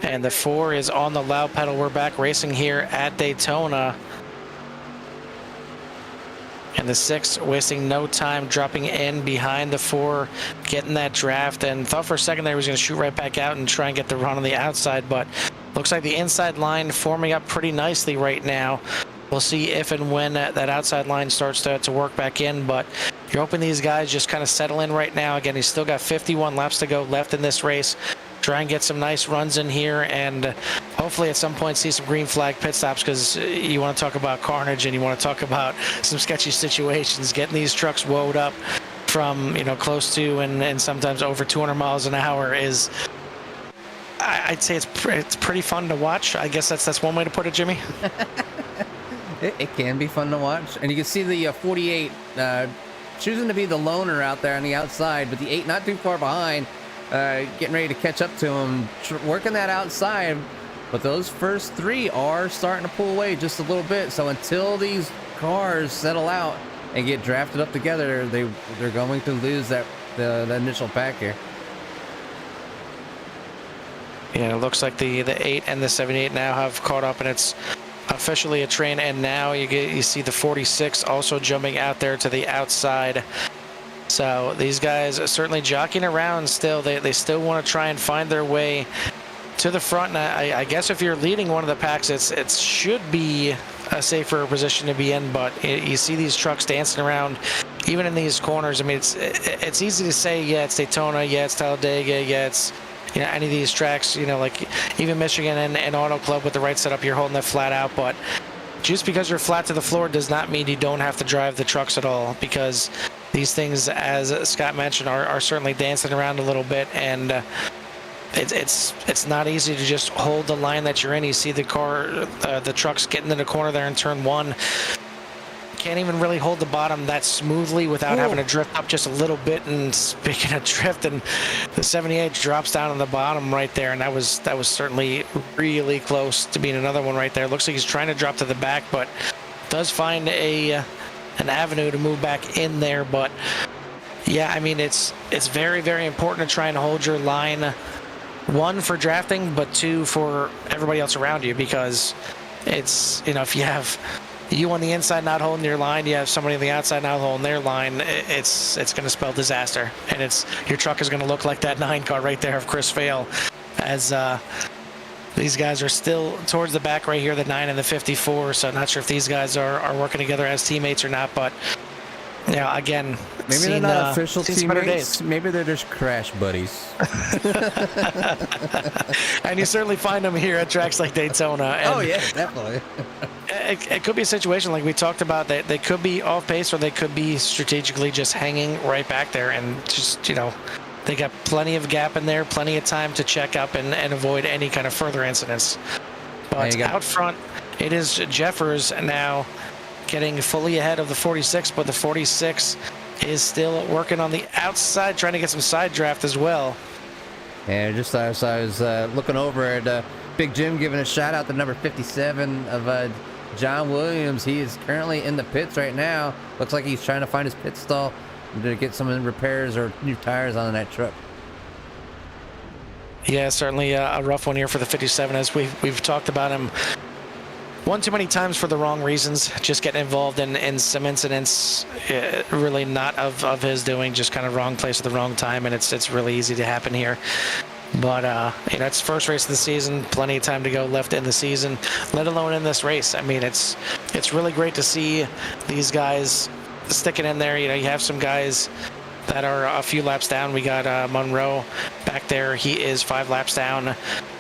And the 4 is on the loud pedal. We're back racing here at Daytona. And the 6 wasting no time, dropping in behind the 4, getting that draft. And thought for a second there he was going to shoot right back out and try and get the run on the outside. But looks like the inside line forming up pretty nicely right now. We'll see if and when that outside line starts to work back in. But you're hoping these guys just kind of settle in right now. Again, he's still got 51 laps to go left in this race. Try and get some nice runs in here, and hopefully at some point see some green flag pit stops, because you want to talk about carnage and you want to talk about some sketchy situations. Getting these trucks woed up from close to and sometimes over 200 miles an hour is, I'd say it's pretty fun to watch. I guess that's one way to put it, Jimmy. It can be fun to watch, and you can see the 48 choosing to be the loner out there on the outside, but the 8 not too far behind. Getting ready to catch up to him, working that outside, but those first 3 are starting to pull away just a little bit. So until these cars settle out and get drafted up together, they're going to lose the initial pack here. Yeah, it looks like the 8 and the 78 now have caught up, and it's officially a train. And now you see the 46 also jumping out there to the outside. So these guys are certainly jockeying around still. They still want to try and find their way to the front. And I guess if you're leading one of the packs, it should be a safer position to be in. But you see these trucks dancing around, even in these corners. I mean, it's easy to say, yeah, it's Daytona, yeah, it's Talladega, yeah, it's any of these tracks. Like even Michigan and Auto Club with the right setup, you're holding it flat out. But just because you're flat to the floor does not mean you don't have to drive the trucks at all, because these things, as Scott mentioned, are certainly dancing around a little bit, and it's not easy to just hold the line that you're in. You see the trucks getting in the corner there in turn 1. Can't even really hold the bottom that smoothly without having to drift up just a little bit. And speaking of drift, and the 78 drops down on the bottom right there, and that was certainly really close to being another one right there. Looks like he's trying to drop to the back, but does find an avenue to move back in there. But yeah, I mean, it's very, very important to try and hold your line, 1 for drafting, but 2 for everybody else around you, because it's if you have you on the inside not holding your line, you have somebody on the outside not holding their line, it's going to spell disaster. And your truck is going to look like that 9 car right there of Chris Vail, as these guys are still towards the back right here, the 9 and the 54. So I'm not sure if these guys are working together as teammates or not, but again, maybe they're not official teammates. Maybe they're just crash buddies. And you certainly find them here at tracks like Daytona. And oh yeah, definitely. It could be a situation like we talked about, that they could be off pace, or they could be strategically just hanging right back there, and just they got plenty of gap in there, plenty of time to check up and avoid any kind of further incidents. But out front, it is Jeffers now getting fully ahead of the 46, but the 46 is still working on the outside, trying to get some side draft as well. And just as I was looking over at Big Jim giving a shout out to number 57 of John Williams. He is currently in the pits right now. Looks like he's trying to find his pit stall to get some repairs or new tires on that truck. Yeah, certainly a rough one here for the 57, as we've talked about him one too many times for the wrong reasons, just getting involved in some incidents really not of his doing, just kind of wrong place at the wrong time, and it's really easy to happen here. But it's first race of the season, plenty of time to go left in the season, let alone in this race. I mean, it's really great to see these guys sticking in there. You have some guys that are a few laps down. We got Monroe back there. He is 5 laps down.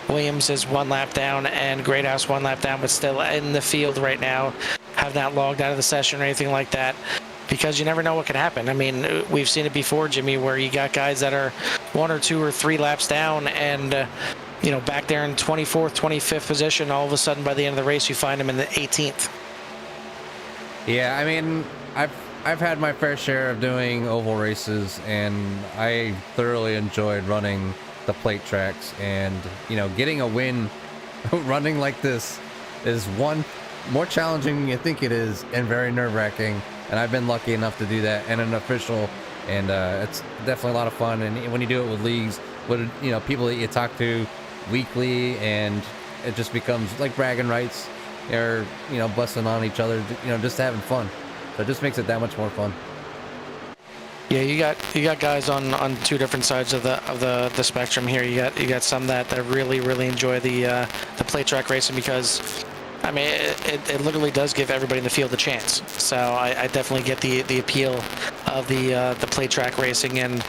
Williams is 1 lap down, and Greathouse 1 lap down, but still in the field right now. Have not logged out of the session or anything like that. because you never know what can happen. I mean, we've seen it before, Jimmy, where you got guys that are 1 or 2 or 3 laps down and, back there in 24th, 25th position, all of a sudden by the end of the race, you find them in the 18th. Yeah, I mean, I've had my fair share of doing oval races, and I thoroughly enjoyed running the plate tracks. And getting a win running like this is one more challenging than you think it is, and very nerve-wracking. And I've been lucky enough to do that and an official, and it's definitely a lot of fun. And when you do it with leagues, with people that you talk to weekly, and it just becomes like bragging rights, or busting on each other, just having fun. So it just makes it that much more fun. Yeah, you got guys on 2 different sides of the spectrum here. You got some that really enjoy the plate track racing, because I mean it literally does give everybody in the field a chance. So I definitely get the appeal of the plate track racing and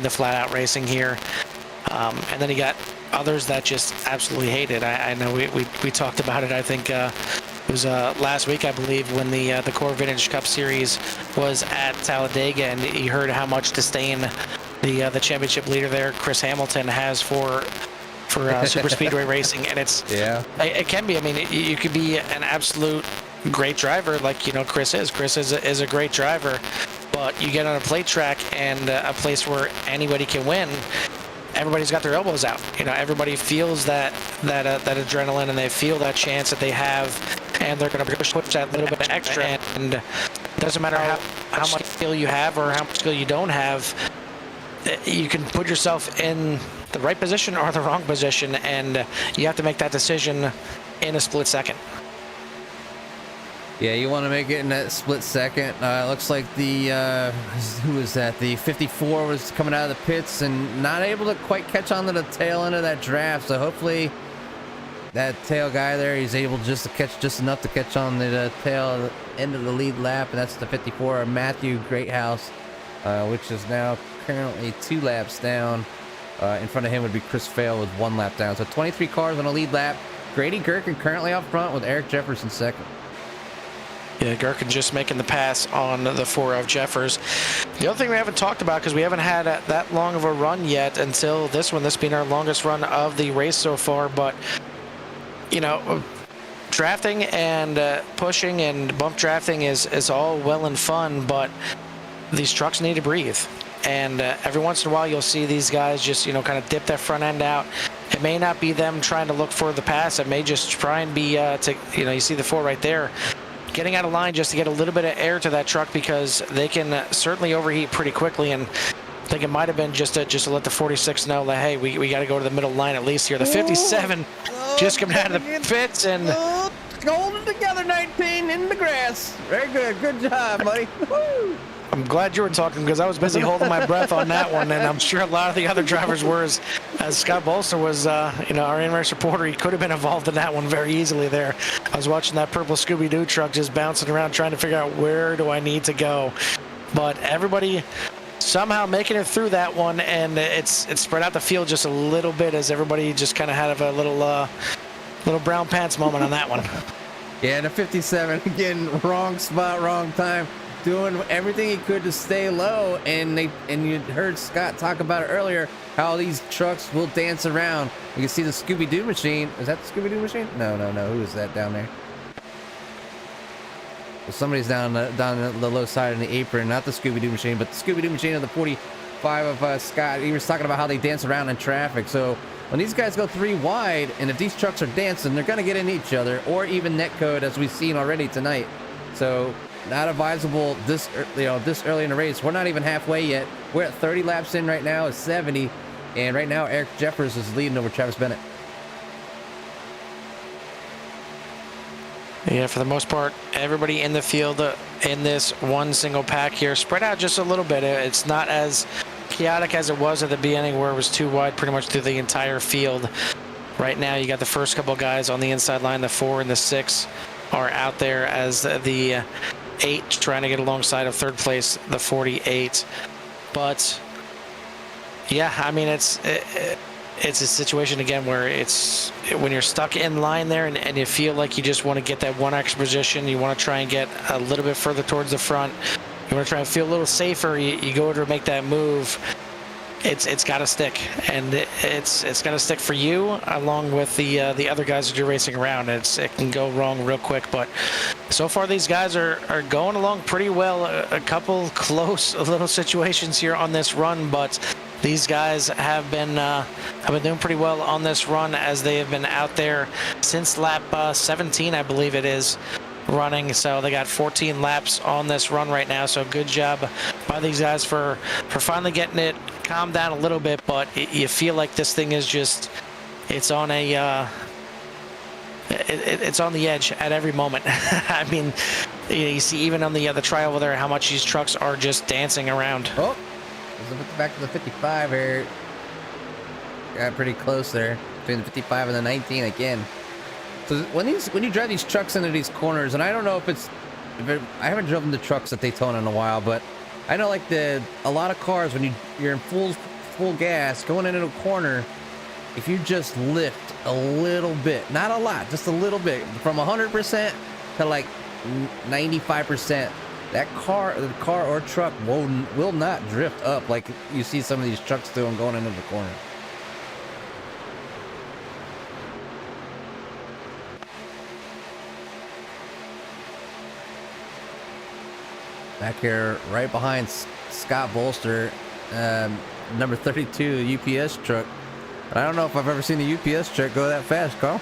the flat out racing here. And then you got others that just absolutely hate it. I know we talked about it. I think it was last week, I believe, when the Core Vintage Cup Series was at Talladega, and you heard how much disdain the championship leader there, Chris Hamilton, has for super speedway racing. And it can be. I mean, you could be an absolute great driver, like Chris is. Chris is a great driver, but you get on a plate track and a place where anybody can win. Everybody's got their elbows out. Everybody feels that adrenaline, and they feel that chance that they have, and they're going to push that little bit extra. And it doesn't matter how much skill you have or how much skill you don't have, you can put yourself in the right position or the wrong position, and you have to make that decision in a split second. Yeah, you want to make it in that split second. Looks like who was that? The 54 was coming out of the pits and not able to quite catch on to the tail end of that draft. So hopefully that tail guy there, he's able just to catch just enough to catch on the tail end of the lead lap. And that's the 54, Matthew Greathouse, which is now currently 2 laps down. In front of him would be Chris Fail with 1 lap down. So 23 cars on a lead lap. Grady Gherkin currently up front with Eric Jeffers in second. Yeah, Gherkin just making the pass on the 4 of Jeffers. The other thing we haven't talked about, because we haven't had that long of a run yet until this one, this being our longest run of the race so far, but, drafting and pushing and bump drafting is all well and fun, but these trucks need to breathe. And every once in a while, you'll see these guys just, kind of dip their front end out. It may not be them trying to look for the pass. It may just try and be, you see the 4 right there, getting out of line just to get a little bit of air to that truck, because they can certainly overheat pretty quickly. And I think it might have been just to let the 46 know that, hey, we got to go to the middle line at least here. The 57 just coming out of the pits and holding together, 19 in the grass. Very good job, buddy. Woo! I'm glad you were talking, because I was busy holding my breath on that one, and I'm sure a lot of the other drivers were. As Scott Bolster was, our in-race reporter, he could have been involved in that one very easily there. I was watching that purple Scooby-Doo truck just bouncing around, trying to figure out where do I need to go. But everybody somehow making it through that one, and it's spread out the field just a little bit, as everybody just kind of had a little brown pants moment on that one. Yeah, the 57 again, wrong spot, wrong time. Doing everything he could to stay low, and you heard Scott talk about it earlier, how these trucks will dance around. You can see the Scooby-Doo machine. Is that the Scooby-Doo machine? No. Who is that down there? Well, somebody's down the low side in the apron. Not the Scooby-Doo machine, but the Scooby-Doo machine of the 45 of Scott. He was talking about how they dance around in traffic. So when these guys go 3 wide, and if these trucks are dancing, they're going to get in each other, or even netcode, as we've seen already tonight. So not advisable this early in the race. We're not even halfway yet. We're at 30 laps in right now. It's 70, and right now Eric Jeffers is leading over Travis Bennett. Yeah, for the most part, everybody in the field in this one single pack here, spread out just a little bit. It's not as chaotic as it was at the beginning, where it was 2 wide pretty much through the entire field. Right now, you got the first couple guys on the inside line. The 4 and the 6 are out there, as the 8 trying to get alongside of third place, the 48. But yeah, I mean, it's a situation again where when you're stuck in line there, and you feel like you just want to get that 1 extra position, you want to try and get a little bit further towards the front, you want to try and feel a little safer, you go to make that move. It's got to stick, and it's got to stick for you along with the other guys that you're racing around. It can go wrong real quick, but so far these guys are going along pretty well. A couple close little situations here on this run, but these guys have been doing pretty well on this run as they have been out there since lap 17, I believe it is, running. So they got 14 laps on this run right now. So good job by these guys for finally getting it calmed down a little bit. But you feel like this thing is just it's on it's on the edge at every moment. I mean, you see even on the trial over there how much these trucks are just dancing around. Oh, let's get back to the 55 here. Got pretty close there between the 55 and the 19 again. So when you drive these trucks into these corners, and I don't know if I haven't driven the trucks at Daytona in a while, but I know like a lot of cars when you're in full gas going into a corner, if you just lift a little bit, not a lot, just a little bit, from 100% to like 95%, the car or truck will not drift up like you see some of these trucks doing going into the corner. Back here, right behind Scott Bolster, number 32 UPS truck. But I don't know if I've ever seen a UPS truck go that fast, Carl.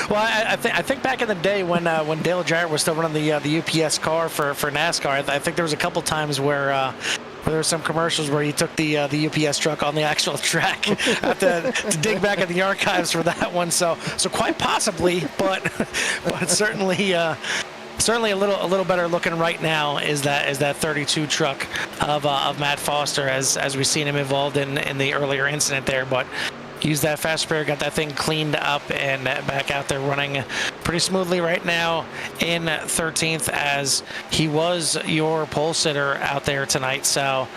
Well, I think back in the day when Dale Jarrett was still running the UPS car for NASCAR, I think there was a couple times where there were some commercials where he took the UPS truck on the actual track. I have to dig back in the archives for that one. So quite possibly, but certainly. Certainly a little better looking right now is that 32 truck of Matt Foster as we've seen him involved in the earlier incident there, but used that fast spare, got that thing cleaned up and back out there running pretty smoothly right now in 13th as he was your pole sitter out there tonight. So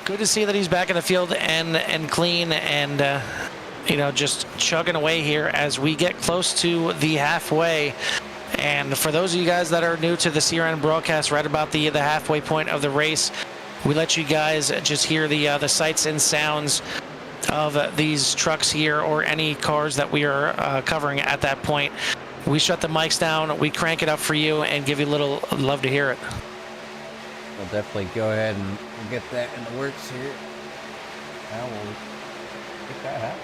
good to see that he's back in the field and clean and just chugging away here as we get close to the halfway. And for those of you guys that are new to the CRN broadcast, right about the halfway point of the race, we let you guys just hear the sights and sounds of these trucks here or any cars that we are covering at that point. We shut the mics down, we crank it up for you, and give you a little love to hear it. We'll definitely go ahead and get that in the works here. Now we'll get that out.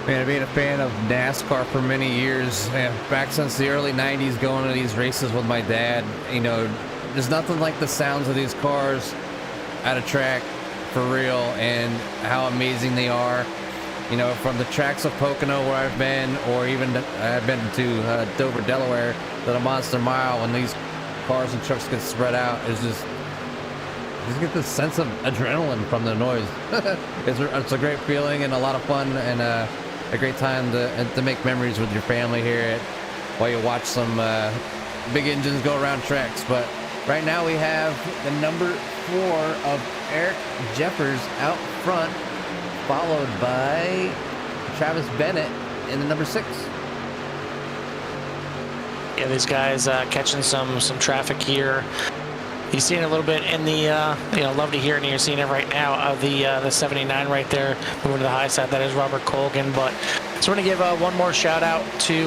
Man, I've been a fan of NASCAR for many years, man, back since the early 90s, going to these races with my dad. You know, there's nothing like the sounds of these cars at a track, for real, and how amazing they are. You know, from the tracks of Pocono where I've been, or even I've been to Dover, Delaware, to the Monster Mile, when these cars and trucks get spread out, it's just get this sense of adrenaline from the noise. It's a great feeling and a lot of fun, and a great time to make memories with your family here while you watch some big engines go around tracks. But right now we have the number 4 of Eric Jeffers out front, followed by Travis Bennett in the number 6. Yeah, these guys catching some traffic here. You've seen it a little bit in the, love to hear it, and you're seeing it right now of the 79 right there, moving to the high side. That is Robert Colgan. But just want to give one more shout out to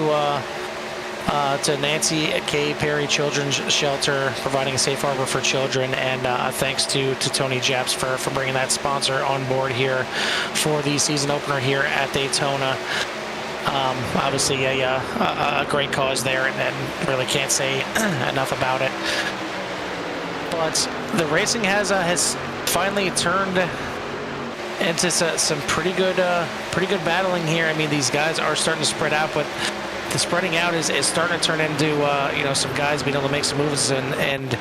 Nancy K. Perry Children's Shelter, providing a safe harbor for children, and thanks to Tony Japs for bringing that sponsor on board here for the season opener here at Daytona. Obviously a great cause there, and really can't say enough about it. But the racing has finally turned into some pretty good battling here. I mean, these guys are starting to spread out, but the spreading out is starting to turn into some guys being able to make some moves and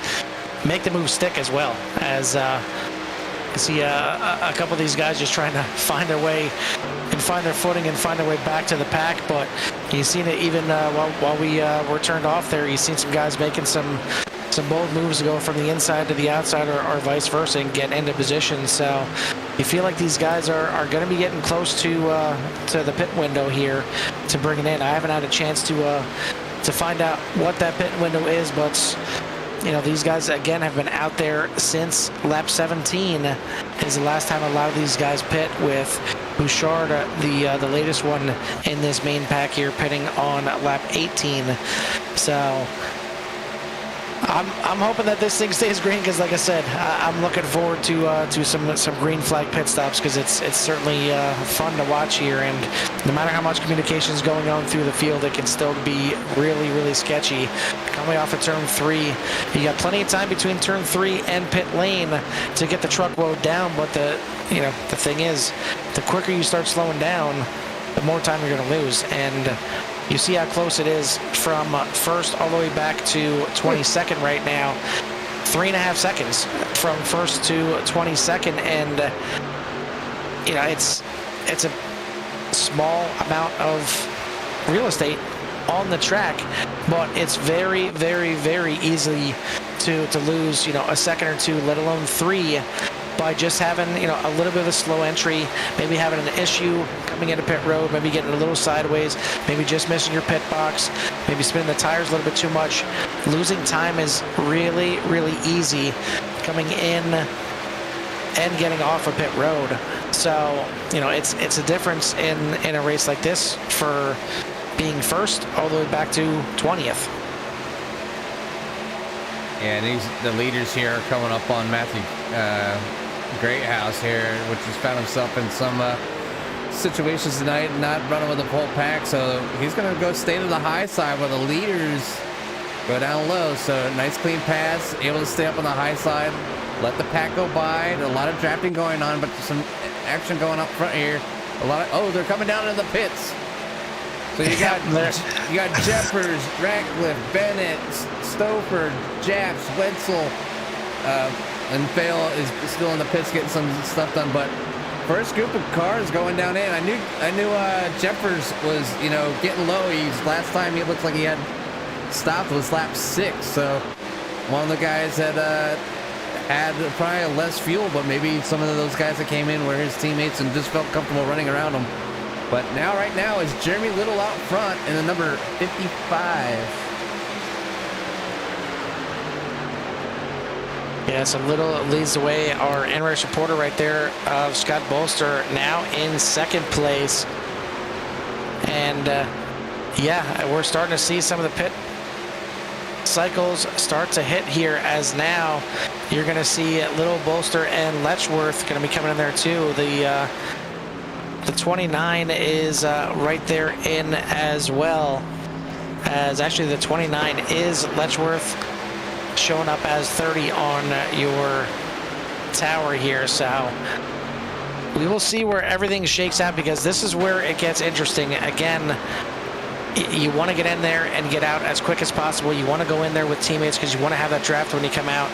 make the move stick as well. As you see a couple of these guys just trying to find their way and find their footing and find their way back to the pack. But you've seen it even while we were turned off there. You've seen some guys making some bold moves to go from the inside to the outside, or vice versa, and get into position. So you feel like these guys are going to be getting close to the pit window here to bring it in. I haven't had a chance to find out what that pit window is, but these guys again have been out there since lap 17 is the last time a lot of these guys pit, with Bouchard, the latest one in this main pack here, pitting on lap 18. So I'm hoping that this thing stays green, because like I said, I'm looking forward to some green flag pit stops, because it's certainly fun to watch here. And no matter how much communication is going on through the field, it can still be really sketchy. Coming off of turn 3, you got plenty of time between turn 3 and pit lane to get the truck rode down. But the thing is, the quicker you start slowing down, the more time you're going to lose. And you see how close it is from first all the way back to 22nd right now. 3.5 seconds from first to 22nd, and it's a small amount of real estate on the track, but it's very easy to lose a second or 2, let alone 3, by just having a little bit of a slow entry, maybe having an issue coming into pit road, maybe getting a little sideways, maybe just missing your pit box, maybe spinning the tires a little bit too much. Losing time is really easy coming in and getting off a pit road. So it's a difference in a race like this for being first all the way back to 20th. Yeah, the leaders here are coming up on Matthew Greathouse here, which has found himself in some situations tonight, not running with the full pack. So he's going to go stay to the high side where the leaders go down low. So nice clean pass, able to stay up on the high side, let the pack go by. There's a lot of drafting going on, but some action going up front here. They're coming down into the pits. So you got Jeffers, Ratcliffe, Bennett, Stouffer, Japs, Wetzel, and Fail is still in the pits getting some stuff done. But first group of cars going down in, I knew Jeffers was getting low. Last time he looked like he had stopped was lap 6. So one of the guys that had probably less fuel, but maybe some of those guys that came in were his teammates and just felt comfortable running around him. But right now is Jeremy Little out front in the number 55. Yeah, so Little leads the way. Our in-race reporter right there, Scott Bolster, now in second place. And we're starting to see some of the pit cycles start to hit here, as now you're going to see Little, Bolster, and Letchworth going to be coming in there too. The 29 is right there in as well. As actually the 29 is Letchworth, showing up as 30 on your tower here. So we will see where everything shakes out, because this is where it gets interesting. Again, you want to get in there and get out as quick as possible. You want to go in there with teammates because you want to have that draft when you come out.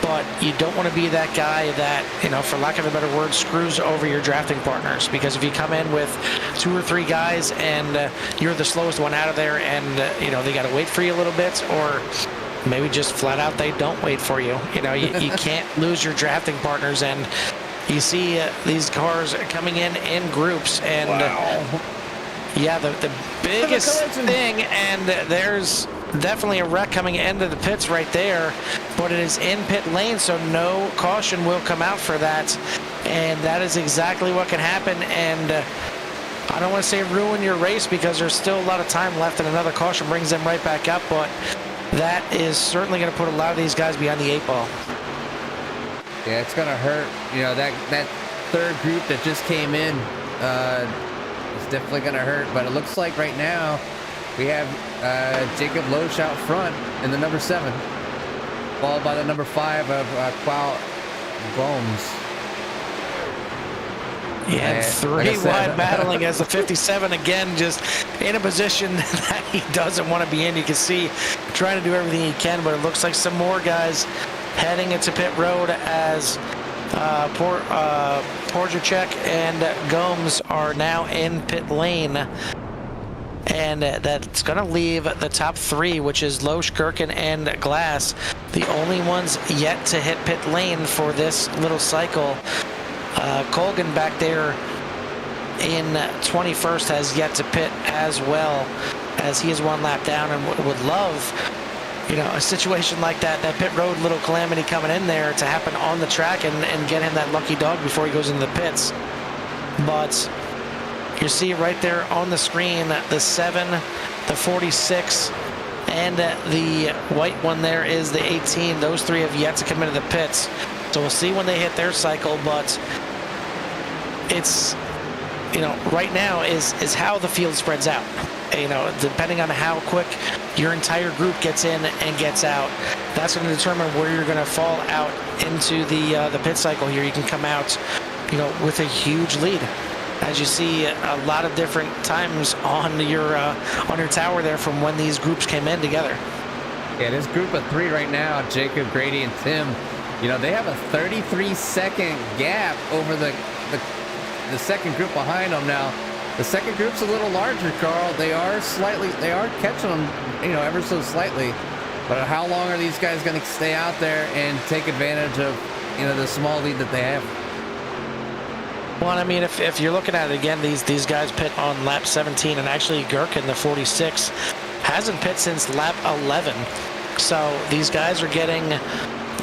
But you don't want to be that guy that, you know, for lack of a better word, screws over your drafting partners. Because if you come in with 2 or 3 guys and you're the slowest one out of there, and, you know, they got to wait for you a little bit, or maybe just flat out they don't wait for you. You know, you can't lose your drafting partners. And you see these cars coming in groups. And Wow. yeah, the biggest thing, and there's definitely a wreck coming into the pits right there, but it is in pit lane, so no caution will come out for that. And that is exactly what can happen. And I don't want to say ruin your race, because there's still a lot of time left, and another caution brings them right back up, but that is certainly going to put a lot of these guys behind the 8 ball. Yeah, it's gonna hurt. You know, that third group that just came in is definitely gonna hurt. But it looks like right now we have Jacob Loesch out front in the number 7, followed by the number 5 of Qual Gomes. Yeah, and 3 like I said, wide battling as the 57 again, just in a position that he doesn't want to be in. You can see trying to do everything he can, but it looks like some more guys heading into pit road as Porjacek and Gomes are now in pit lane. And that's going to leave the top 3, which is Loesch, Gherkin, and Glass, the only ones yet to hit pit lane for this little cycle. Colgan back there in 21st has yet to pit as well, as he is 1 lap down, and would love, you know, a situation like that pit road little calamity coming in there to happen on the track and get him that lucky dog before he goes into the pits. But you see right there on the screen, the 7, the 46, and the white one there is the 18. Those 3 have yet to come into the pits. So we'll see when they hit their cycle, but it's, you know, right now is how the field spreads out. You know, depending on how quick your entire group gets in and gets out, that's going to determine where you're going to fall out into the pit cycle here. You can come out, you know, with a huge lead, as you see a lot of different times on your tower there from when these groups came in together. Yeah, this group of 3 right now, Jacob, Grady, and Tim, you know, they have a 33-second gap over the second group behind them now. The second group's a little larger, Carl. They are catching them, you know, ever so slightly. But how long are these guys going to stay out there and take advantage of, you know, the small lead that they have? Well, I mean, if you're looking at it again, these guys pit on lap 17, and actually Gherkin, the 46, hasn't pit since lap 11. So these guys are getting,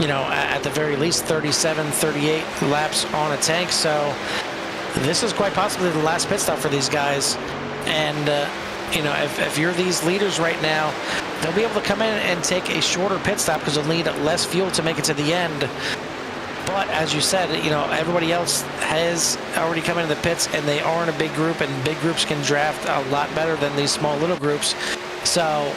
you know, at the very least 37, 38 laps on a tank. So this is quite possibly the last pit stop for these guys. And, you know, if you're these leaders right now, they'll be able to come in and take a shorter pit stop because they'll need less fuel to make it to the end. But as you said, you know, everybody else has already come into the pits, and they are in a big group, and big groups can draft a lot better than these small little groups. So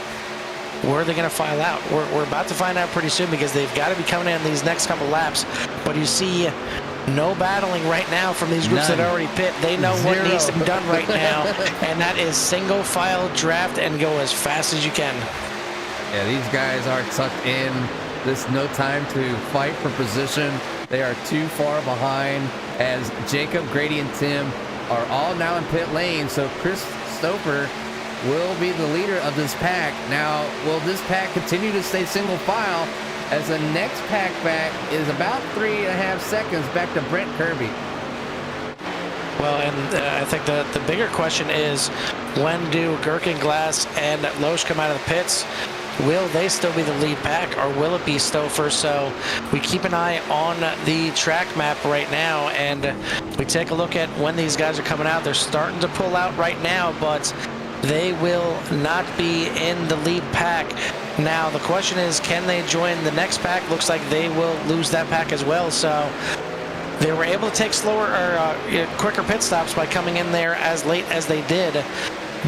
where are they going to file out? We're about to find out pretty soon, because they've got to be coming in these next couple laps. But you see no battling right now from these groups that already pit. They know what needs to be done right now, and that is single file draft and go as fast as you can. Yeah, these guys are tucked in. There's no time to fight for position. They are too far behind, as Jacob, Grady, and Tim are all now in pit lane. So Chris Stouffer will be the leader of this pack. Now, will this pack continue to stay single file, as the next pack back is about 3.5 seconds back to Brent Kirby? Well, and I think the bigger question is, when do Gherkin, Glass, and Loesch come out of the pits? Will they still be the lead pack, or will it be Stouffer? So we keep an eye on the track map right now, and we take a look at when these guys are coming out. They're starting to pull out right now, but they will not be in the lead pack. Now, the question is, can they join the next pack? Looks like they will lose that pack as well. So They were able to take slower or quicker pit stops by coming in there as late as they did,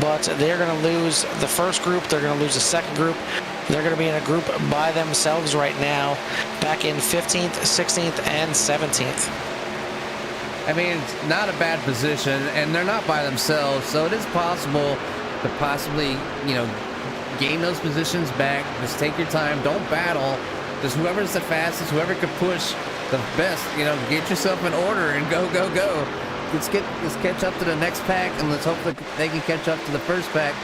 but they're going to lose the first group. They're going to lose the second group. They're going to be in a group by themselves right now, back in 15th, 16th, and 17th. I mean, it's not a bad position, and they're not by themselves, so it is possible to possibly, gain those positions back. Just take your time. Don't battle. Just whoever's the fastest, whoever could push the best, get yourself in order and go, go, go. Let's catch up to the next pack, and let's hope that they can catch up to the first pack,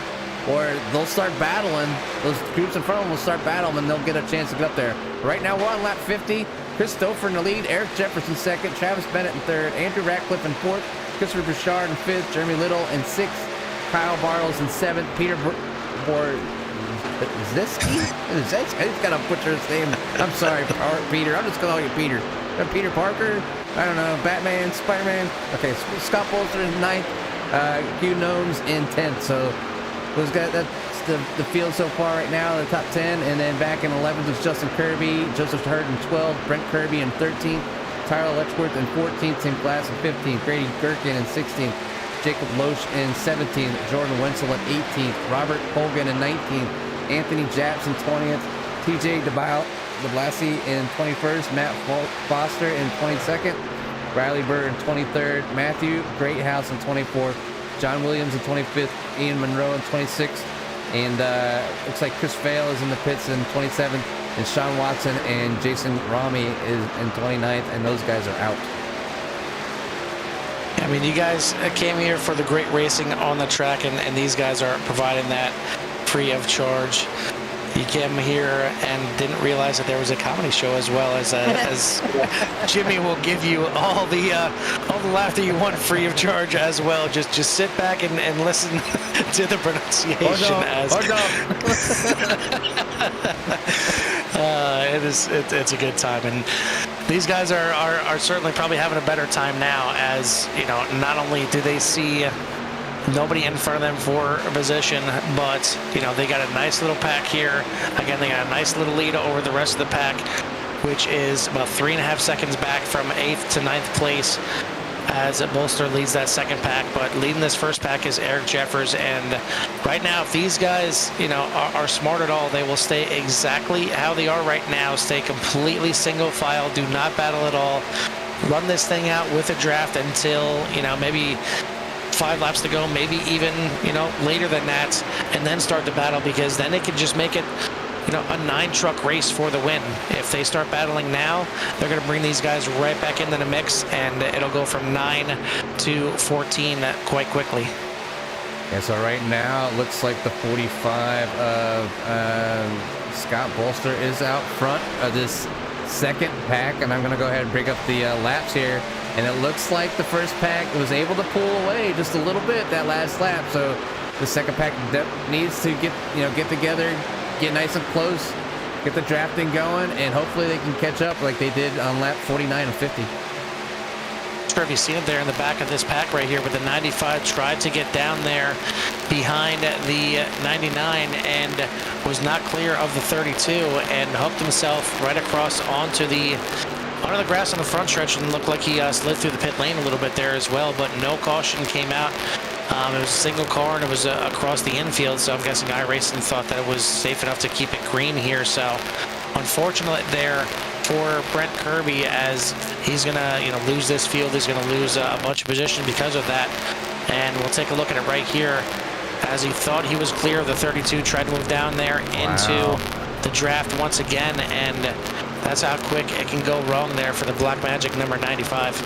or they'll start battling. Those groups in front of them will start battling, and they'll get a chance to get up there. Right now, we're on lap 50. Chris Stouffer in the lead, Eric Jefferson second, Travis Bennett in third, Andrew Ratcliffe in fourth, Christopher Bouchard in fifth, Jeremy Little in sixth, Kyle Bartles in seventh, Peter Borzynski? He's got to butcher his name. I'm sorry, Peter. I'm just going to call you Peter. Peter Parker? I don't know. Batman, Spider-Man. Okay, Scott Bolster in ninth, Hugh Gnomes in 10th. So those guys, that's the field so far right now, the top 10. And then back in 11th was Justin Kirby, Joseph Hurd in 12th, Brent Kirby in 13th, Tyler Letchworth in 14th, Tim Glass in 15th, Grady Gherkin in 16th, Jacob Loesch in 17th, Jordan Wenzel in 18th, Robert Colgan in 19th, Anthony Japs in 20th, TJ DeBlasi in 21st, Matt Foster in 22nd, Riley Burr in 23rd, Matthew Greathouse in 24th, John Williams in 25th, Ian Monroe in 26th, and looks like Chris Vale is in the pits in 27th, and Sean Watson and Jason Rami is in 29th, and those guys are out. I mean, you guys came here for the great racing on the track, and these guys are providing that free of charge. You came here and didn't realize that there was a comedy show as well, as Jimmy will give you all the laughter you want free of charge as well. Just sit back and listen to the pronunciation. It's a good time, and these guys are certainly probably having a better time now, as not only do they see nobody in front of them for a position, but they got a nice little pack here. Again, they got a nice little lead over the rest of the pack, which is about 3.5 seconds back from 8th to 9th place, as Bolster leads that second pack. But leading this first pack is Eric Jeffers, and right now, if these guys are smart at all, they will stay exactly how they are right now. Stay completely single file, do not battle at all, run this thing out with a draft until maybe 5 laps to go, maybe even later than that, and then start the battle, because then it can just make it a 9-truck race for the win. If they start battling now, they're going to bring these guys right back into the mix, and it'll go from 9 to 14 quite quickly. Yeah, so right now it looks like the 45 of Scott Bolster is out front of this second pack, and I'm going to go ahead and bring up the laps here. And it looks like the first pack was able to pull away just a little bit that last lap. So the second pack needs to get together, get nice and close, get the drafting going, and hopefully they can catch up like they did on lap 49 and 50. Sure, if you see it there in the back of this pack right here, with the 95 tried to get down there behind the 99 and was not clear of the 32, and hooked himself right across onto the grass on the front stretch, and looked like he slid through the pit lane a little bit there as well, but no caution came out. It was a single car, and it was across the infield, so I'm guessing iRacing thought that it was safe enough to keep it green here. So unfortunate there for Brent Kirby, as he's gonna lose this field. He's gonna lose a bunch of position because of that, and we'll take a look at it right here, as he thought he was clear of the 32, tried to move down there into the draft once again, and that's how quick it can go wrong there for the Black Magic number 95.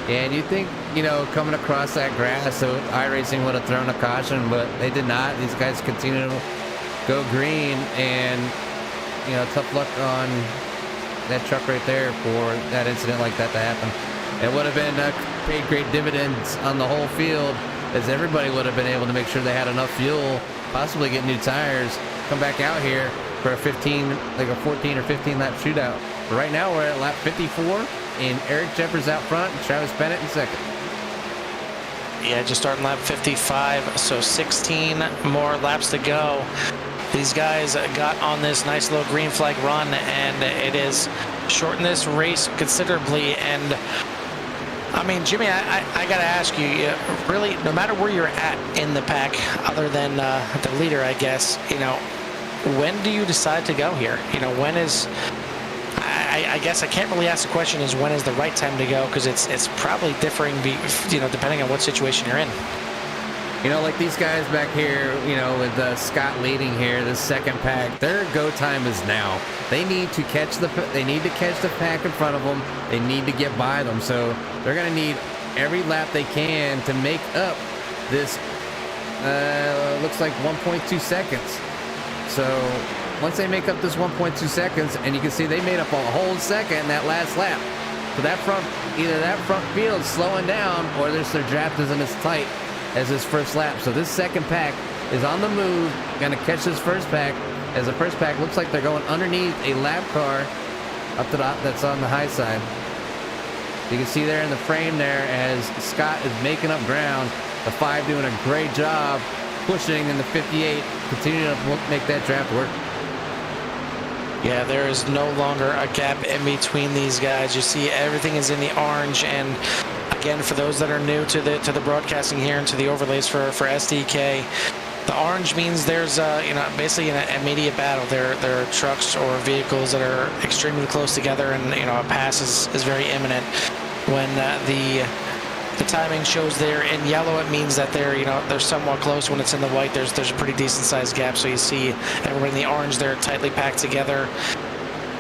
Yeah, and you think, coming across that grass, so iRacing would have thrown a caution, but they did not. These guys continue to go green, and, tough luck on that truck right there for that incident like that to happen. It would have been paid great dividends on the whole field, as everybody would have been able to make sure they had enough fuel, possibly get new tires, come back out here for a 14 or 15 lap shootout. But right now we're at lap 54, and Eric Jeffers out front, and Travis Bennett in second. Yeah, just starting lap 55, so 16 more laps to go. These guys got on this nice little green flag run, and it has shortened this race considerably. And I mean, Jimmy, I got to ask you, really, no matter where you're at in the pack, other than the leader, I guess, when do you decide to go here? When is... I guess I can't really ask the question is when is the right time to go, because it's probably differing, depending on what situation you're in. Like these guys back here, with Scott leading here, the second pack, their go time is now. They need to catch the pack in front of them. They need to get by them. So they're going to need every lap they can to make up this, looks like 1.2 seconds. So once they make up this 1.2 seconds, and you can see they made up a whole second in that last lap. So either that front field slowing down, or their draft isn't as tight as this first lap. So this second pack is on the move, gonna catch this first pack, as the first pack looks like they're going underneath a lap car up to the, that's on the high side. You can see there in the frame there as Scott is making up ground, the 5 doing a great job pushing, and the 58 continuing to make that draft work. Yeah, there is no longer a gap in between these guys. You see everything is in the orange, and again, for those that are new to the broadcasting here and to the overlays for SDK, the orange means there's basically an immediate battle. There are trucks or vehicles that are extremely close together, and a pass is very imminent. When the timing shows there in yellow, it means that they're somewhat close. When it's in the white, there's a pretty decent sized gap. So you see everybody in the orange, they're tightly packed together.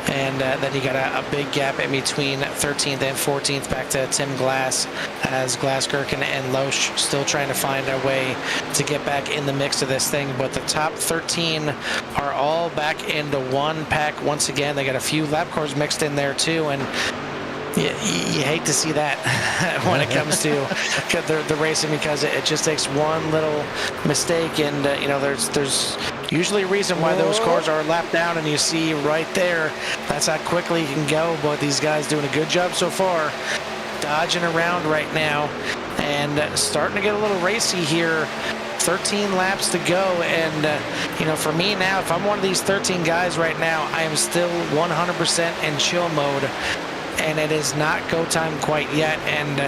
And then you got a big gap in between 13th and 14th back to Tim Glass, as Glassgherkin and Loesch still trying to find a way to get back in the mix of this thing. But the top 13 are all back into one pack once again. They got a few lap cars mixed in there too, and you hate to see that when it comes to the racing, because it just takes one little mistake, and there's usually a reason why those cars are lapped down, and you see right there, that's how quickly you can go. But these guys doing a good job so far, dodging around right now, and starting to get a little racy here. 13 laps to go, and for me now, if I'm one of these 13 guys right now, I am still 100% in chill mode. And it is not go time quite yet, and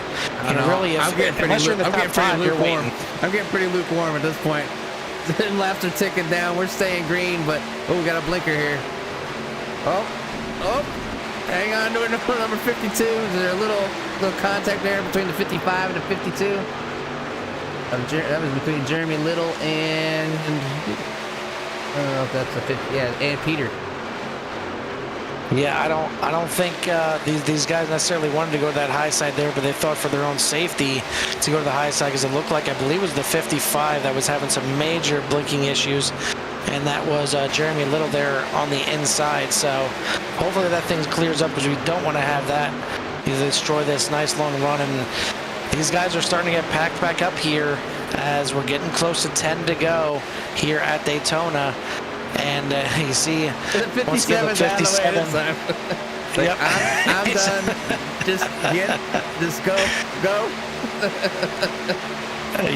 really, unless you're in the top 5, you're waiting. I'm getting pretty lukewarm at this point. The laps are ticking down. We're staying green, but we got a blinker here. Oh, hang on to it. Number 52. Is there a little contact there between the 55 and the 52? That was between Jeremy Little and I don't know if that's a 50. Yeah, and Peter. Yeah, I don't think these guys necessarily wanted to go to that high side there, but they thought for their own safety to go to the high side, because it looked like, I believe it was the 55 that was having some major blinking issues, and that was Jeremy Little there on the inside. So hopefully that thing clears up, because we don't want to have that destroy this nice long run. And these guys are starting to get packed back up here as we're getting close to 10 to go here at Daytona. And you see, once again, the 57. Yep. I'm done. Just go.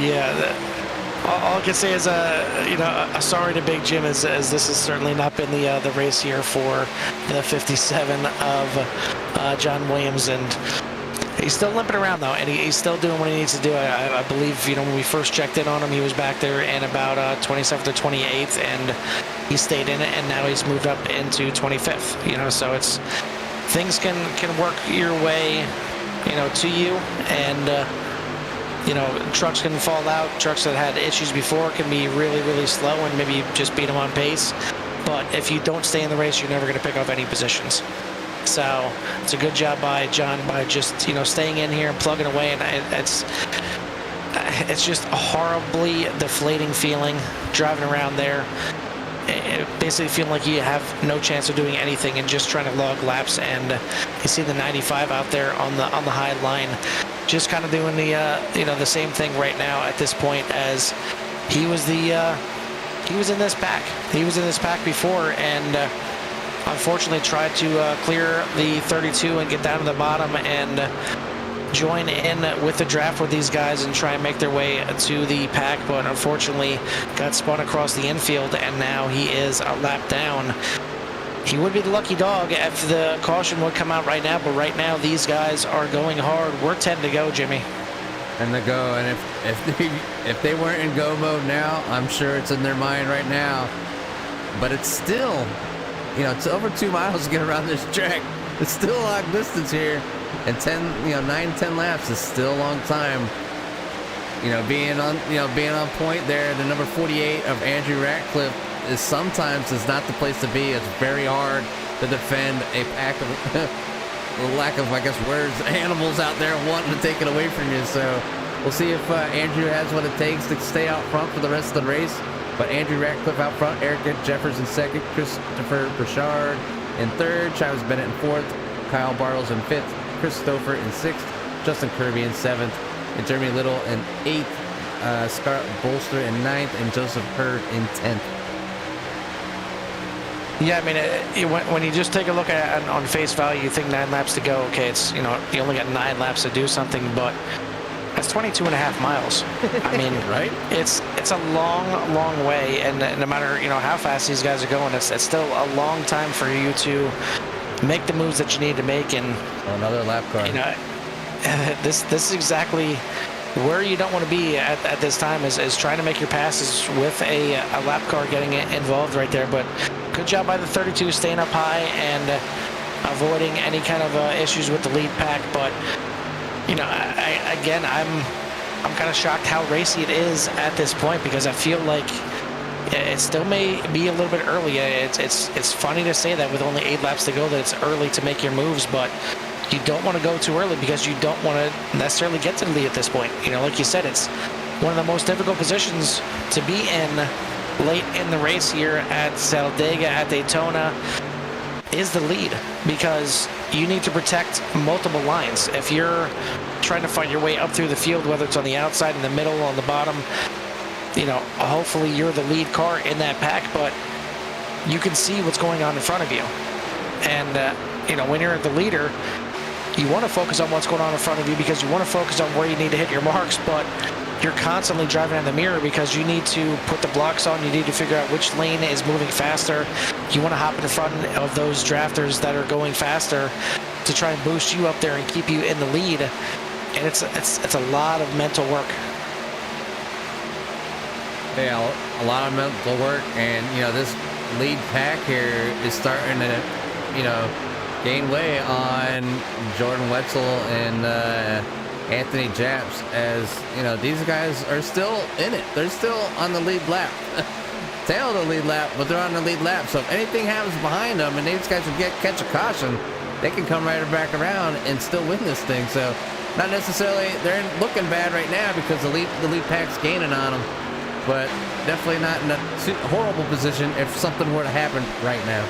Yeah. All I can say is, a sorry to Big Jim, as this has certainly not been the race here for the 57 of John Williams, and he's still limping around though, and he's still doing what he needs to do. I believe, when we first checked in on him, he was back there in about 27th or 28th, and he stayed in it, and now he's moved up into 25th. So it's things can work your way, to you, and trucks can fall out. Trucks that had issues before can be really, really slow, and maybe just beat them on pace. But if you don't stay in the race, you're never going to pick up any positions. So it's a good job by John by just staying in here and plugging away, and it's just a horribly deflating feeling driving around there, basically feeling like you have no chance of doing anything and just trying to log laps. And you see the 95 out there on the high line, just kind of doing the same thing right now at this point, as he was in this pack. He was in this pack before, and unfortunately tried to clear the 32 and get down to the bottom, and join in with the draft with these guys and try and make their way to the pack, but unfortunately got spun across the infield, and now he is a lap down. He would be the lucky dog if the caution would come out right now, but right now these guys are going hard. We're 10 to go, Jimmy. And they go, and if they weren't in go mode now, I'm sure it's in their mind right now. But it's still, it's over 2 miles to get around this track. It's still a long distance here, and 9-10 laps is still a long time. Being on point there, the number 48 of Andrew Ratcliffe is sometimes not the place to be. It's very hard to defend a pack of lack of, I guess, words, animals out there wanting to take it away from you. So we'll see if Andrew has what it takes to stay out front for the rest of the race. But Andrew Ratcliffe out front, Eric Jeffers in second, Christopher Burchard in third, Travis Bennett in fourth, Kyle Bartles in fifth, Christopher in sixth, Justin Kirby in seventh, and Jeremy Little in eighth, Scott Bolster in ninth, and Joseph Hurd in 10th. Yeah, I mean, when you just take a look at on face value, you think 9 laps to go. Okay, it's, you only got 9 laps to do something, but that's 22 and a half miles. I mean, right? It's a long, long way, and no matter how fast these guys are going, it's still a long time for you to make the moves that you need to make. And another lap car. This is exactly where you don't want to be at this time, is trying to make your passes with a lap car getting involved right there. But good job by the 32 staying up high and avoiding any kind of issues with the lead pack. But I'm kind of shocked how racy it is at this point, because I feel like it still may be a little bit early. It's funny to say that with only 8 laps to go that it's early to make your moves, but you don't want to go too early because you don't want to necessarily get to the lead at this point. Like you said, it's one of the most difficult positions to be in late in the race here at Talladega, at Daytona, is the lead, because you need to protect multiple lines. If you're trying to find your way up through the field, whether it's on the outside, in the middle, on the bottom, hopefully you're the lead car in that pack, but you can see what's going on in front of you. And, when you're the leader, you want to focus on what's going on in front of you, because you want to focus on where you need to hit your marks, but you're constantly driving in the mirror because you need to put the blocks on. You need to figure out which lane is moving faster. You want to hop in front of those drafters that are going faster to try and boost you up there and keep you in the lead. And it's a lot of mental work. Yeah, a lot of mental work, and this lead pack here is starting to gain way on Jordan Wetzel and Anthony Japs, as these guys are still in it. They're still on the lead lap. Tail of the lead lap, but they're on the lead lap. So if anything happens behind them and these guys will catch a caution, they can come right back around and still win this thing. So not necessarily they're looking bad right now because the lead pack's gaining on them, but definitely not in a horrible position if something were to happen right now.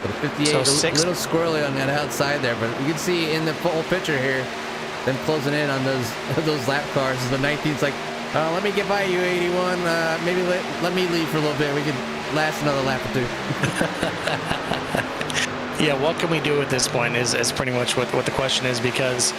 But 58, a little squirrely on that outside there, but you can see in the full picture here, them closing in on those lap cars. The 19's like, let me get by you, 81. Maybe let me leave for a little bit. We could last another lap or two. Yeah, what can we do at this point is pretty much what the question is, because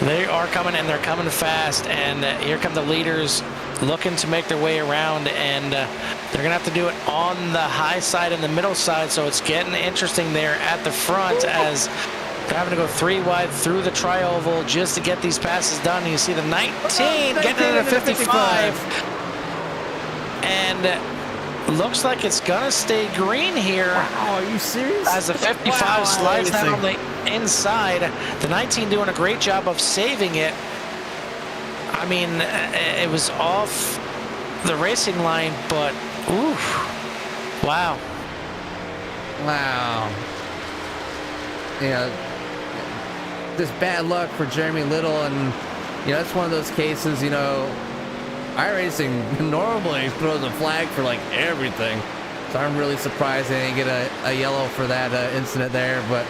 they are coming, and they're coming fast, and here come the leaders looking to make their way around, and they're gonna have to do it on the high side and the middle side. So it's getting interesting there at the front, as they're having to go 3 wide through the tri-oval just to get these passes done. And you see the 19 getting into 55, and looks like it's gonna stay green here. Wow, are you serious? As the 55 slides down on the inside, the 19 doing a great job of saving it. I mean, it was off the racing line, but oof, wow. This bad luck for Jeremy Little, and that's one of those cases. iRacing normally throws a flag for like everything, so I'm really surprised they didn't get a yellow for that incident there. But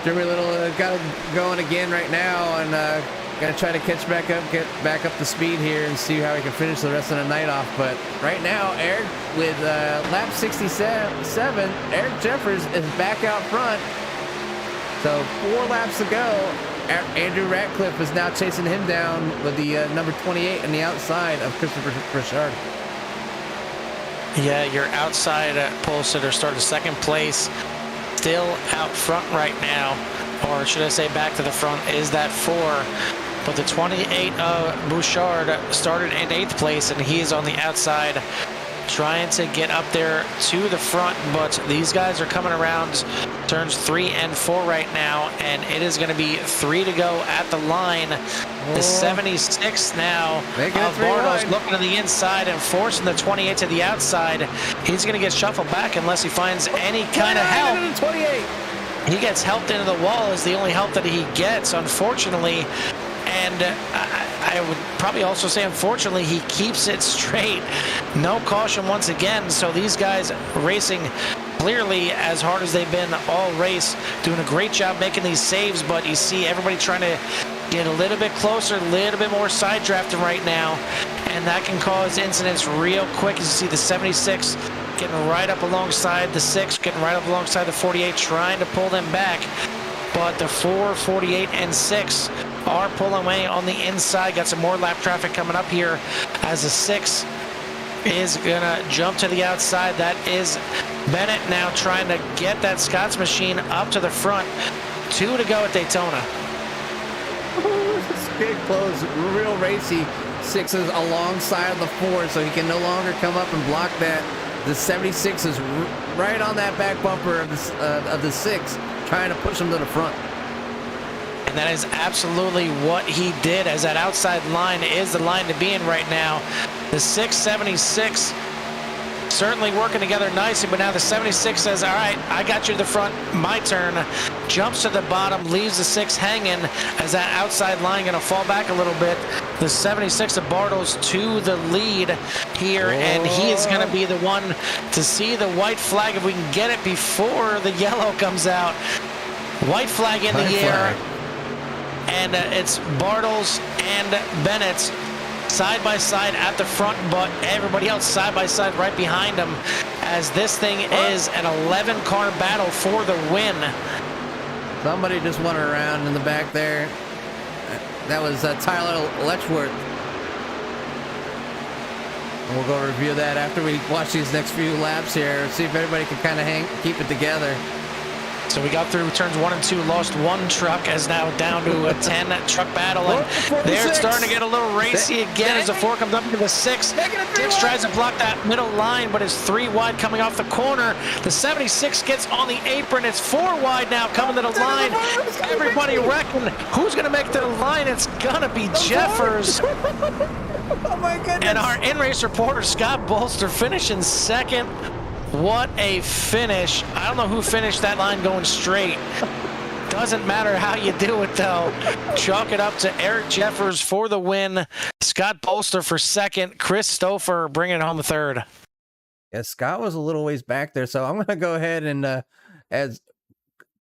Jeremy Little got it going again right now, and Gonna try to catch back up, get back up to speed here, and see how he can finish the rest of the night off. But right now, Eric with lap 67, Eric Jeffers is back out front. So 4 laps to go. Andrew Ratcliffe is now chasing him down with the number 28 on the outside of Christopher Richard. Yeah, your outside pole sitter started second place, still out front right now, or should I say back to the front, is that 4. But the 28 Bouchard started in 8th place, and he is on the outside trying to get up there to the front. But these guys are coming around turns 3 and 4 right now, and it is going to be 3 to go at the line. The 76 now of Bartels looking to the inside and forcing the 28 to the outside. He's going to get shuffled back unless he finds any kind of help. 28. He gets helped into the wall, is the only help that he gets, unfortunately. And I would probably also say, unfortunately, he keeps it straight. No caution once again. So these guys racing clearly as hard as they've been all race, doing a great job making these saves. But you see everybody trying to get a little bit closer, a little bit more side drafting right now. And that can cause incidents real quick. As you see the 76 getting right up alongside the 6, getting right up alongside the 48, trying to pull them back. But the 4, 48, and 6 are pulling away on the inside. Got some more lap traffic coming up here as the 6 is gonna jump to the outside. That is Bennett now trying to get that Scott's machine up to the front. 2 to go at Daytona. It's getting close, real racy. 6 is alongside of the 4, so he can no longer come up and block that. The 76 is right on that back bumper of the 6, trying to push him to the front. And that is absolutely what he did, as that outside line is the line to be in right now. The 676 certainly working together nicely, but now the 76 says, all right, I got you to the front, my turn. Jumps to the bottom, leaves the 6 hanging, as that outside line going to fall back a little bit. The 76 of Bartels to the lead here, and he is going to be the one to see the white flag if we can get it before the yellow comes out. White flag in the air, and it's Bartels and Bennett side by side at the front, but everybody else side by side right behind them, as this thing is an 11-car battle for the win. Somebody just went around in the back there. That was Tyler Letchworth. And we'll go review that after we watch these next few laps here, see if everybody can kind of keep it together. So we got through turns 1 and 2, lost 1 truck, as now down to a 10 truck battle, and they're starting to get a little racy again as the 4 comes up into the 6. 6 tries to block that middle line, but is 3 wide coming off the corner. The 76 gets on the apron. It's 4 wide now coming to the line. Everybody reckon who's going to make it to the line. It's going to be Jeffers. Oh my goodness. And our in-race reporter, Scott Bolster, finishing second. What a finish. I don't know who finished that line going straight. Doesn't matter how you do it, though. Chalk it up to Eric Jeffers for the win. Scott Bolster for second. Chris Stouffer bringing home third. Yeah, Scott was a little ways back there, so I'm going to go ahead and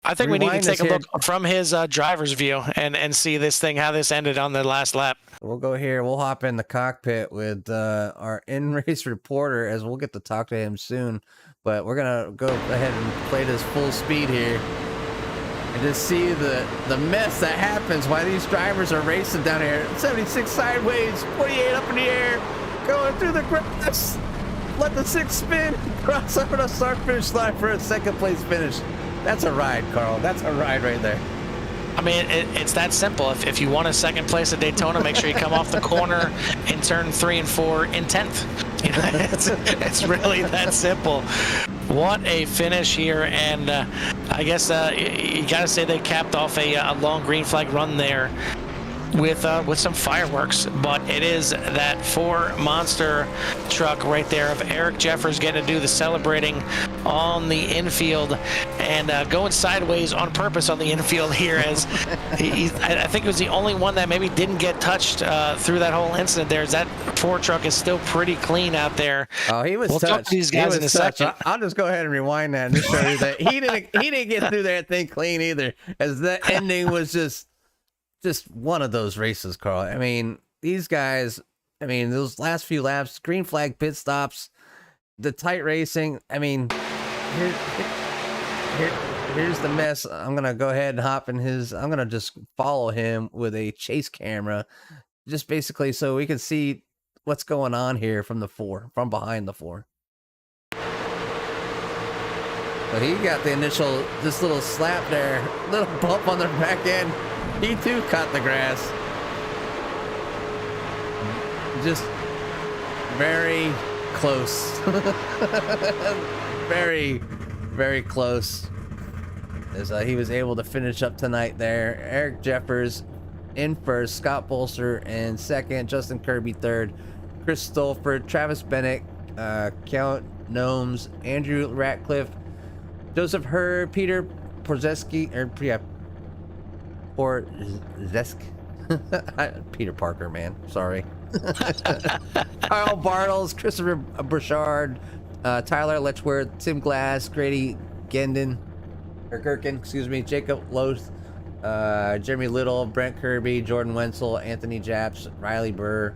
I think we need to take a look from his driver's view and see this thing, how this ended on the last lap. We'll go here. We'll hop in the cockpit with our in-race reporter, as we'll get to talk to him soon. But we're going to go ahead and play this full speed here and just see the mess that happens while these drivers are racing down here. 76 sideways, 48 up in the air, going through the grass. Let the 6 spin, cross over the start-finish line for a second-place finish. That's a ride, Carl. That's a ride right there. I mean, it's that simple. If you want a second place at Daytona, make sure you come off the corner in turn 3 and 4 in 10th. You know, it's really that simple. What a finish here, and I guess you got to say they capped off a long green flag run there with some fireworks. But it is that 4 monster truck right there of Eric Jeffers getting to do the celebrating on the infield and going sideways on purpose on the infield here, as I think it was the only one that maybe didn't get touched through that whole incident there. That 4 truck is still pretty clean out there. Oh, he was We'll touched. talk to these guys in a second. I'll just go ahead and rewind that and just show you that he didn't get through that thing clean either, as that ending was just just one of those races, Carl. I mean, these guys, I mean, those last few laps, green flag pit stops, the tight racing. I mean, here's the mess. I'm going to go ahead and hop in I'm going to just follow him with a chase camera, just basically so we can see what's going on here from behind the four. So he got the initial, this little slap there, little bump on the back end. He too caught the grass. Just very close. Very, very close. As he was able to finish up tonight there. Eric Jeffers in first, Scott Bolster in second, Justin Kirby third, Chris Stolford, Travis Bennett, Count Gnomes, Andrew Ratcliffe, Joseph Hurd, Peter Porzeski, Peter Parker, man, sorry. Kyle Bartles, Christopher Burchard, Tyler Letchworth, Tim Glass, Grady Gurkin, Jacob Loth, Jeremy Little, Brent Kirby, Jordan Wenzel, Anthony Japs, Riley Burr,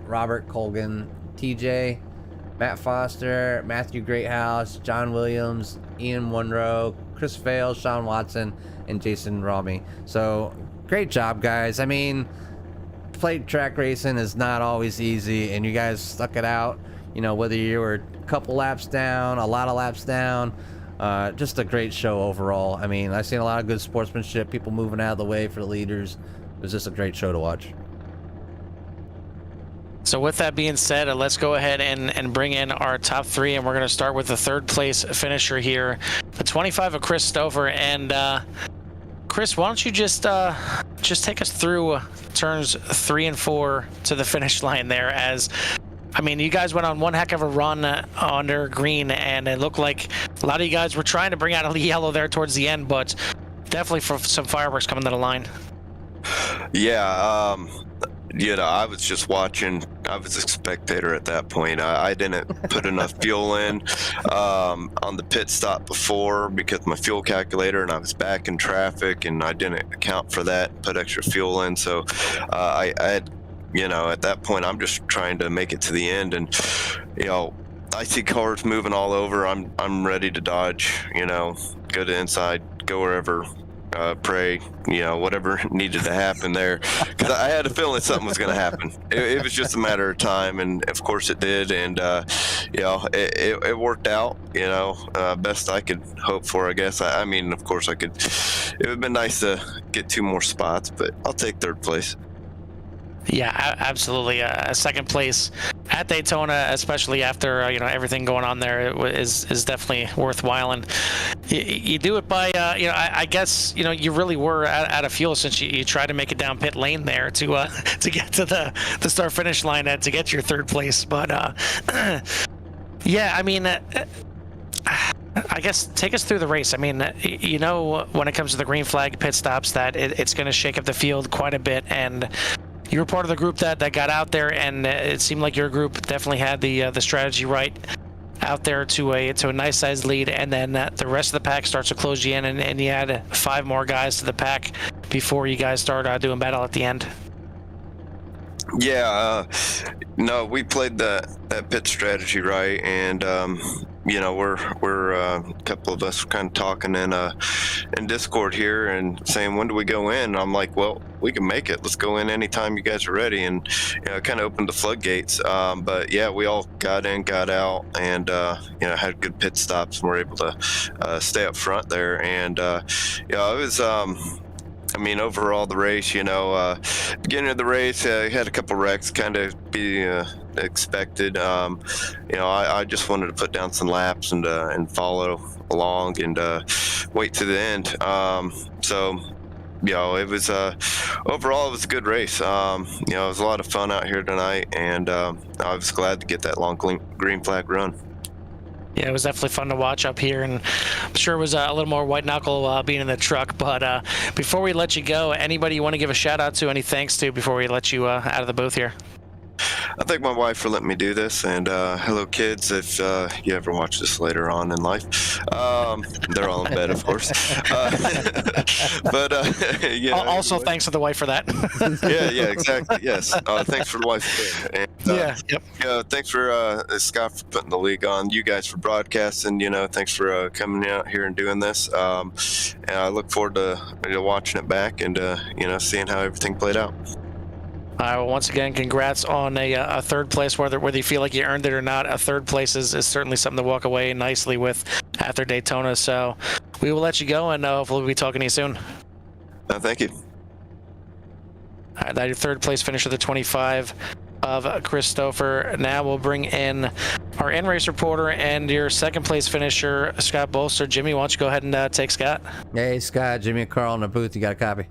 Robert Colgan, TJ, Matt Foster, Matthew Greathouse, John Williams, Ian Monroe, Chris Fail, Sean Watson, and Jason Rami. So great job, guys. I mean, plate track racing is not always easy, and you guys stuck it out. You know, whether you were a couple laps down, a lot of laps down, just a great show overall. I mean, I've seen a lot of good sportsmanship, people moving out of the way for the leaders. It was just a great show to watch. So with that being said, let's go ahead and bring in our top three, and we're going to start with the third place finisher here, the 25 of Chris Stover. And Chris, why don't you just take us through turns 3 and 4 to the finish line there? As I mean, you guys went on one heck of a run under green, and it looked like a lot of you guys were trying to bring out a yellow there towards the end, but definitely for some fireworks coming to the line. Yeah, you know, I was just watching. I was a spectator at that point. I didn't put enough fuel in on the pit stop before because my fuel calculator, and I was back in traffic, and I didn't account for that, put extra fuel in. So I had, you know, at that point, I'm just trying to make it to the end, and you know, I see cars moving all over. I'm ready to dodge. You know, go to inside, go wherever. Pray, you know, whatever needed to happen there, because I had a feeling something was going to happen. It was just a matter of time, and of course it did. And you know, it worked out. You know, best I could hope for, I guess. I mean, of course, I could. It would have been nice to get 2 more spots, but I'll take 3rd place. Yeah, absolutely. Second place at Daytona, especially after you know, everything going on there, is definitely worthwhile. And you do it by you know, I guess, you know, you really were out of fuel since you tried to make it down pit lane there to get to the start finish line and to get your 3rd place. But yeah, I mean, I guess take us through the race. I mean, you know, when it comes to the green flag pit stops, that it's going to shake up the field quite a bit, and you were part of the group that got out there, and it seemed like your group definitely had the strategy right out there to a nice sized lead, and then the rest of the pack starts to close you in, and you add 5 more guys to the pack before you guys start doing battle at the end. Yeah, no, we played that pit strategy right, and you know, we're a couple of us kind of talking in Discord here and saying, when do we go in? And I'm like, well, we can make it. Let's go in anytime you guys are ready, and you know, it kind of opened the floodgates. But yeah, we all got in, got out, and you know, had good pit stops, and were able to stay up front there. And you know, it was. I mean, overall, the race, you know, beginning of the race, had a couple wrecks, kind of be expected. You know, I just wanted to put down some laps and follow along and wait to the end. So, you know, it was overall, it was a good race. You know, it was a lot of fun out here tonight, and I was glad to get that long green flag run. Yeah, it was definitely fun to watch up here, and I'm sure it was a little more white knuckle being in the truck. But before we let you go, anybody you want to give a shout out to, any thanks to before we let you out of the booth here? I thank my wife for letting me do this, and hello, kids. If you ever watch this later on in life, they're all in bed, of course. But Also, thanks to the wife for that. yeah, exactly. Yes, thanks for the wife. And, thanks for Scott for putting the league on. You guys for broadcasting. Thanks for coming out here and doing this. And I look forward to watching it back and seeing how everything played out. Well, once again, congrats on a third place. Whether you feel like you earned it or not, a third place is certainly something to walk away nicely with after Daytona. So we will let you go, and hopefully we'll be talking to you soon. Thank you. All right, that's your third place finisher, the 25 of Christopher. Now we'll bring in our in-race reporter and your second place finisher, Scott Bolster. Jimmy, why don't you go ahead and take Scott? Hey, Scott, Jimmy and Carl in the booth. You got a copy?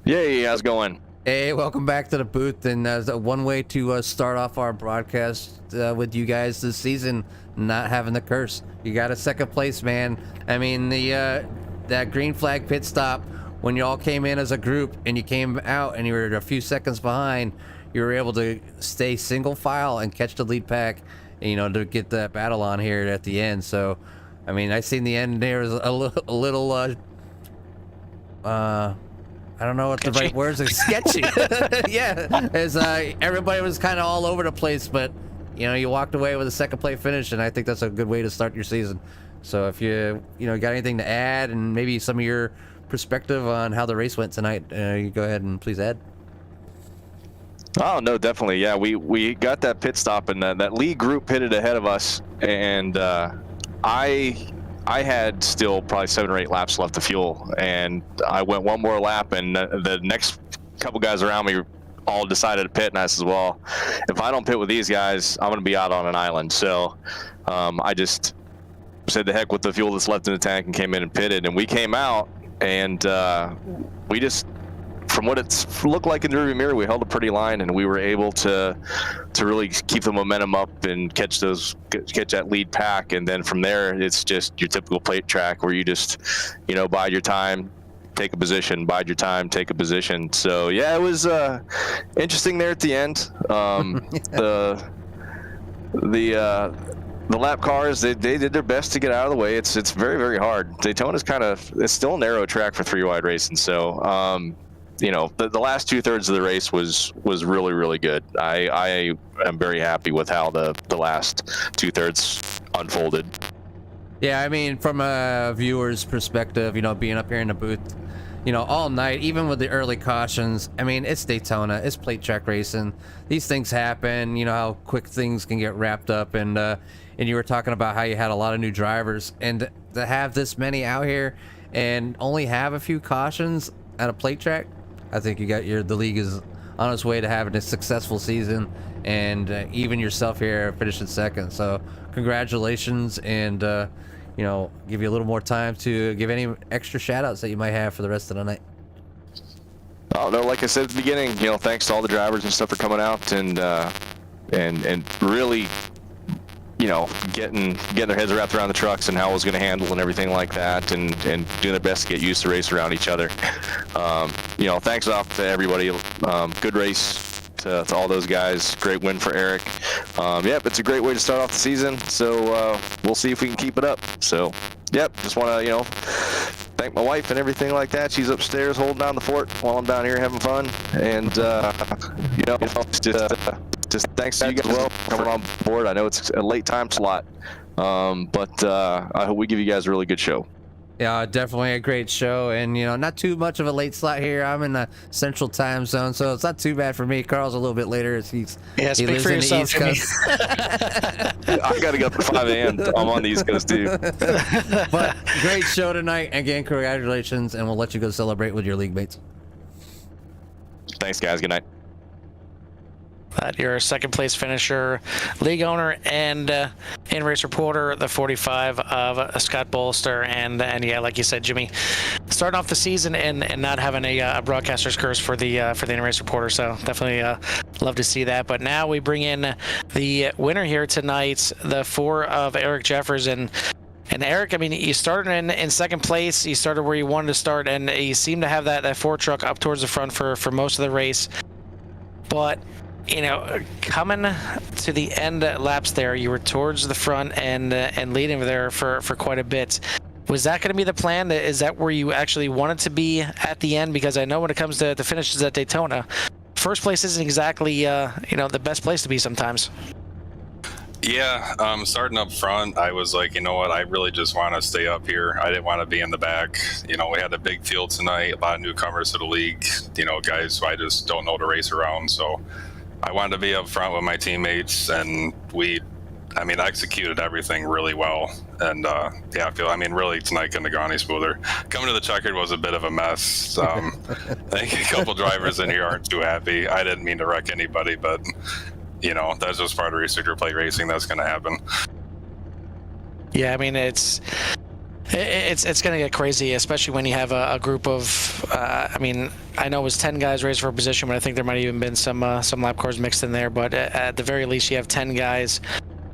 Yay, how's it going? Hey, welcome back to the booth. And one way to start off our broadcast with you guys this season, not having the curse. You got a second place, man. I mean, that green flag pit stop, when you all came in as a group and you came out and you were a few seconds behind, you were able to stay single file and catch the lead pack, to get that battle on here at the end. So, I mean, I seen the end there was a little I don't know what the right words are. Sketchy. Yeah, as everybody was kind of all over the place, but you walked away with a second place finish, and I think that's a good way to start your season. So if you got anything to add, and maybe some of your perspective on how the race went tonight, you go ahead and please add. Oh no, definitely. Yeah, we got that pit stop, and that lead group pitted ahead of us, and I had still probably 7 or 8 laps left of fuel, and I went one more lap, and the next couple guys around me all decided to pit, and I said, well, if I don't pit with these guys, I'm going to be out on an island. So I just said the heck with the fuel that's left in the tank and came in and pitted, and we came out, and we just, from what it looked like in the rearview mirror, we held a pretty line, and we were able to really keep the momentum up and catch that lead pack. And then from there, it's just your typical plate track where you just, bide your time, take a position, bide your time, take a position. So yeah, it was interesting there at the end. The lap cars, they did their best to get out of the way. It's very, very hard. Daytona's it's still a narrow track for 3-wide racing. So the last 2/3 of the race was really, really good. I am very happy with how the last 2/3 unfolded. Yeah, I mean, from a viewer's perspective, being up here in the booth, all night, even with the early cautions, I mean, it's Daytona, it's plate track racing. These things happen, how quick things can get wrapped up. And you were talking about how you had a lot of new drivers, and to have this many out here and only have a few cautions at a plate track, I think the league is on its way to having a successful season, and even yourself here finishing second. So congratulations, and give you a little more time to give any extra shout outs that you might have for the rest of the night. Oh no, like I said at the beginning, thanks to all the drivers and stuff for coming out and really getting their heads wrapped around the trucks and how it was going to handle and everything like that, and doing their best to get used to race around each other. Thanks off to everybody. Good race to all those guys. Great win for Eric. It's a great way to start off the season. So we'll see if we can keep it up. So, just want to thank my wife and everything like that. She's upstairs holding down the fort while I'm down here having fun. And just thanks to you guys as well for coming on board. I know it's a late time slot, but I hope we give you guys a really good show. Yeah, definitely a great show, and not too much of a late slot here. I'm in the Central Time Zone, so it's not too bad for me. Carl's a little bit later as he lives for in yourself, the East Coast. I got to get up at 5 a.m. I'm on the East Coast too. But great show tonight. Again, congratulations, and we'll let you go celebrate with your league mates. Thanks, guys. Good night. Your second place finisher, league owner, and in-race reporter, the 45 of Scott Bolster. And yeah, like you said, Jimmy, starting off the season and not having a broadcaster's curse for the in-race reporter. So definitely love to see that. But now we bring in the winner here tonight, the 4 of Eric Jeffers. And Eric, I mean, you started in second place. You started where you wanted to start, and you seem to have that Ford truck up towards the front for most of the race. But coming to the end laps there, you were towards the front and leading there for quite a bit. Was that going to be the plan? Is that where you actually wanted to be at the end? Because I know when it comes to the finishes at Daytona, first place isn't exactly the best place to be sometimes. Yeah, starting up front, I was like, you know what, I really just want to stay up here. I didn't want to be in the back. We had a big field tonight, a lot of newcomers to the league, guys who I just don't know to race around. So I wanted to be up front with my teammates, and executed everything really well. And really tonight couldn't have gone any smoother. Coming to the checkered was a bit of a mess. I think a couple drivers in here aren't too happy. I didn't mean to wreck anybody, but that's just part of restrictor plate racing. That's going to happen. Yeah, it's going to get crazy, especially when you have a group of, I know it was 10 guys racing for a position, but I think there might have even been some lap cars mixed in there. But at the very least, you have 10 guys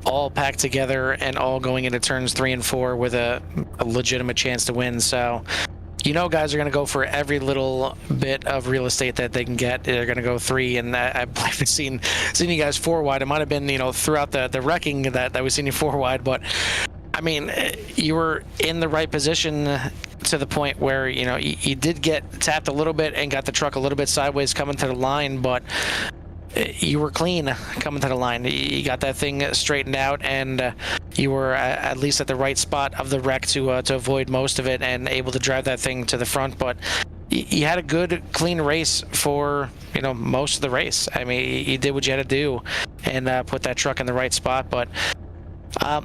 all packed together and all going into turns 3 and 4 with a legitimate chance to win. So, guys are going to go for every little bit of real estate that they can get. They're going to go 3, and I believe I've seen you guys 4 wide. It might have been, throughout the wrecking that we've seen you 4 wide, but you were in the right position to the point where, you did get tapped a little bit and got the truck a little bit sideways coming to the line, but you were clean coming to the line. You got that thing straightened out, and you were at least at the right spot of the wreck to avoid most of it and able to drive that thing to the front. But you had a good, clean race for most of the race. You did what you had to do and put that truck in the right spot. But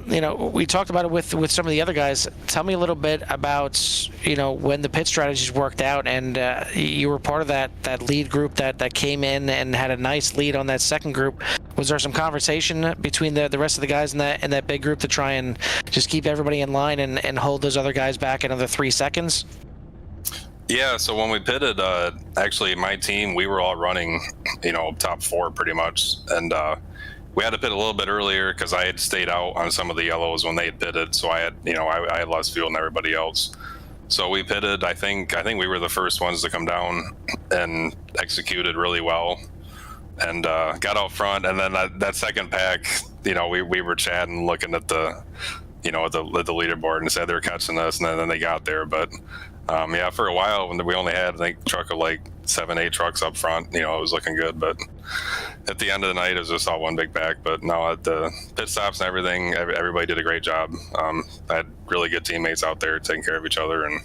we talked about it with some of the other guys. Tell me a little bit about when the pit strategies worked out, and you were part of that lead group that came in and had a nice lead on that second group. Was there some conversation between the rest of the guys in that big group to try and just keep everybody in line and hold those other guys back another 3 seconds? Yeah, so when we pitted, actually my team, we were all running top 4 pretty much, and we had to pit a little bit earlier because I had stayed out on some of the yellows when they had pitted, so I had I had less fuel than everybody else. So we pitted. I think we were the first ones to come down and executed really well, and got out front. And then that second pack, we were chatting, looking at the at the leaderboard, and said they were catching us, and then they got there. But for a while when we only had, I think, a truck of like 7-8 trucks up front, it was looking good. But at the end of the night, it was just all one big pack. But no, at the pit stops and everything, everybody did a great job. I had really good teammates out there taking care of each other, and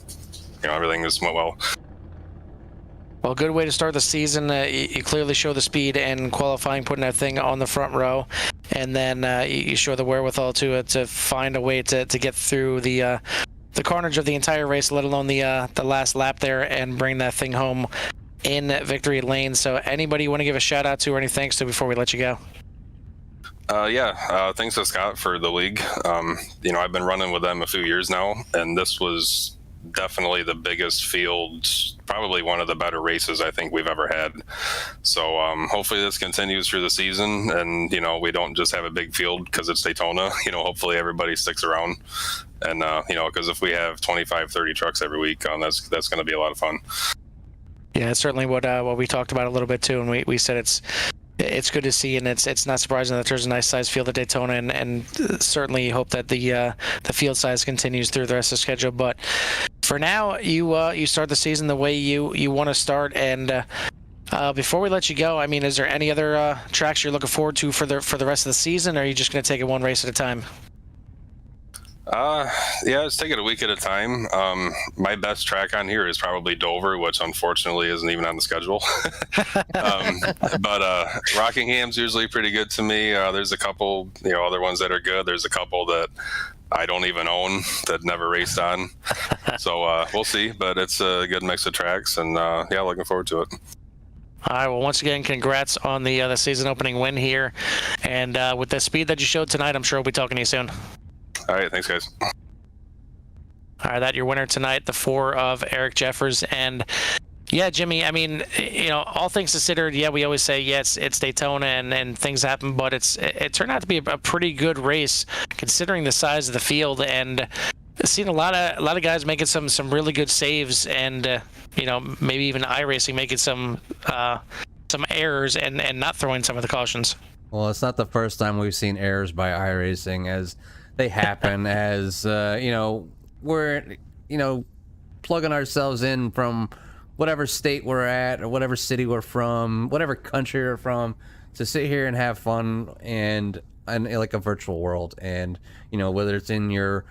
everything just went well. Well, good way to start the season. You clearly show the speed and qualifying, putting that thing on the front row, and then you show the wherewithal to find a way to get through the carnage of the entire race, let alone the last lap there, and bring that thing home in victory lane. So anybody you want to give a shout out to or any thanks to before we let you go? Thanks to Scott for the league. I've been running with them a few years now, and this was definitely the biggest field, probably one of the better races I think we've ever had. So hopefully this continues through the season, and we don't just have a big field because it's Daytona. Hopefully everybody sticks around, and because if we have 25-30 trucks every week, that's going to be a lot of fun. Yeah, it's certainly what we talked about a little bit too, and we said it's good to see, and it's not surprising that there's a nice size field at Daytona, and certainly hope that the field size continues through the rest of the schedule. But for now, you start the season the way you want to start. And before we let you go, is there any other tracks you're looking forward to for the rest of the season, or are you just going to take it one race at a time? Let's take it a week at a time. My best track on here is probably Dover, which unfortunately isn't even on the schedule. But Rockingham's usually pretty good to me. There's a couple, other ones that are good. There's a couple that I don't even own that never raced on. So we'll see, but it's a good mix of tracks, and looking forward to it. All right, well, once again, congrats on the season opening win here. And with the speed that you showed tonight, I'm sure we'll be talking to you soon. All right, thanks, guys. All right, that your winner tonight, the 4 of Eric Jeffers. And yeah, Jimmy, all things considered, we always say, yes, it's Daytona and things happen, but it turned out to be a pretty good race considering the size of the field, and seen a lot of guys making some really good saves, and maybe even iRacing making some some errors and not throwing some of the cautions. Well, it's not the first time we've seen errors by iRacing, as they happen. As we're plugging ourselves in from whatever state we're at or whatever city we're from, whatever country we're from, to sit here and have fun and like a virtual world. And whether it's in your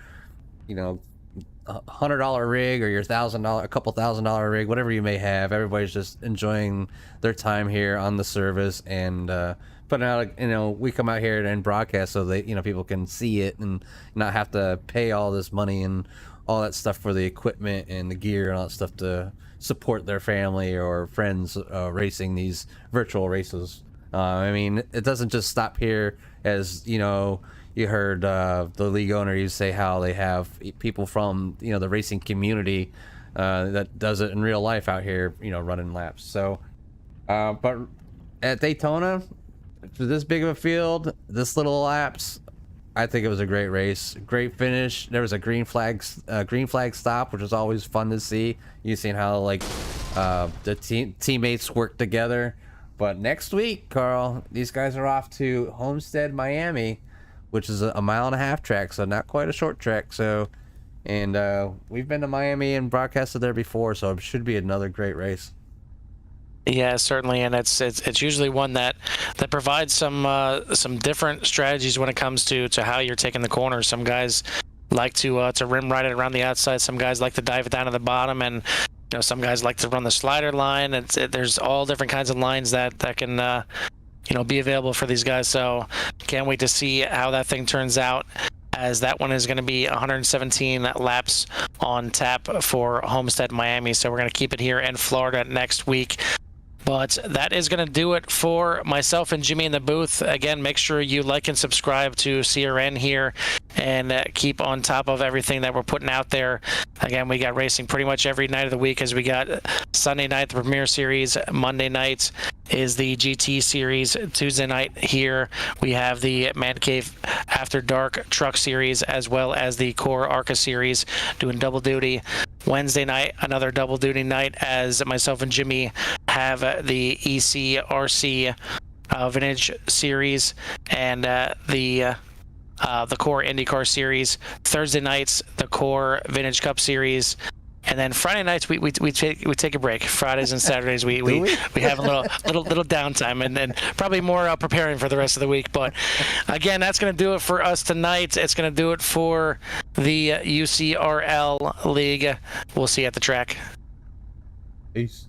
$100 rig or your $1,000, a couple $1,000 rig, whatever you may have, everybody's just enjoying their time here on the service and putting out. We come out here and broadcast so that people can see it and not have to pay all this money and all that stuff for the equipment and the gear and all that stuff to support their family or friends racing these virtual races. It doesn't just stop here, as you heard the league owner say how they have people from the racing community that does it in real life out here running laps. So but at Daytona, for this big of a field, this little laps, I think it was a great race, great finish. There was a green flag stop, which is always fun to see. You seen how the teammates work together. But next week, Carl, these guys are off to Homestead, Miami, which is a 1.5 mile track, so not quite a short track. So, and we've been to Miami and broadcasted there before, so it should be another great race. Yeah, certainly, and it's usually one that provides some different strategies when it comes to how you're taking the corners. Some guys like to rim ride it around the outside. Some guys like to dive it down to the bottom, and some guys like to run the slider line. There's all different kinds of lines that can be available for these guys. So can't wait to see how that thing turns out, as that one is going to be 117 laps on tap for Homestead, Miami. So we're going to keep it here in Florida next week. But that is going to do it for myself and Jimmy in the booth. Again, make sure you like and subscribe to CRN here and keep on top of everything that we're putting out there. Again, we got racing pretty much every night of the week, as we got Sunday night, the Premier Series. Monday night is the GT Series. Tuesday night here, we have the Man Cave After Dark Truck Series, as well as the Core ARCA Series, doing double duty. Wednesday night, another double duty night, as myself and Jimmy have the ECRC Vintage Series and the Core IndyCar Series. Thursday nights, the Core Vintage Cup Series. And then Friday nights we take a break. Fridays and Saturdays we have a little downtime, and then probably more preparing for the rest of the week. But again, that's going to do it for us tonight. It's going to do it for the UCRL League. We'll see you at the track. Peace.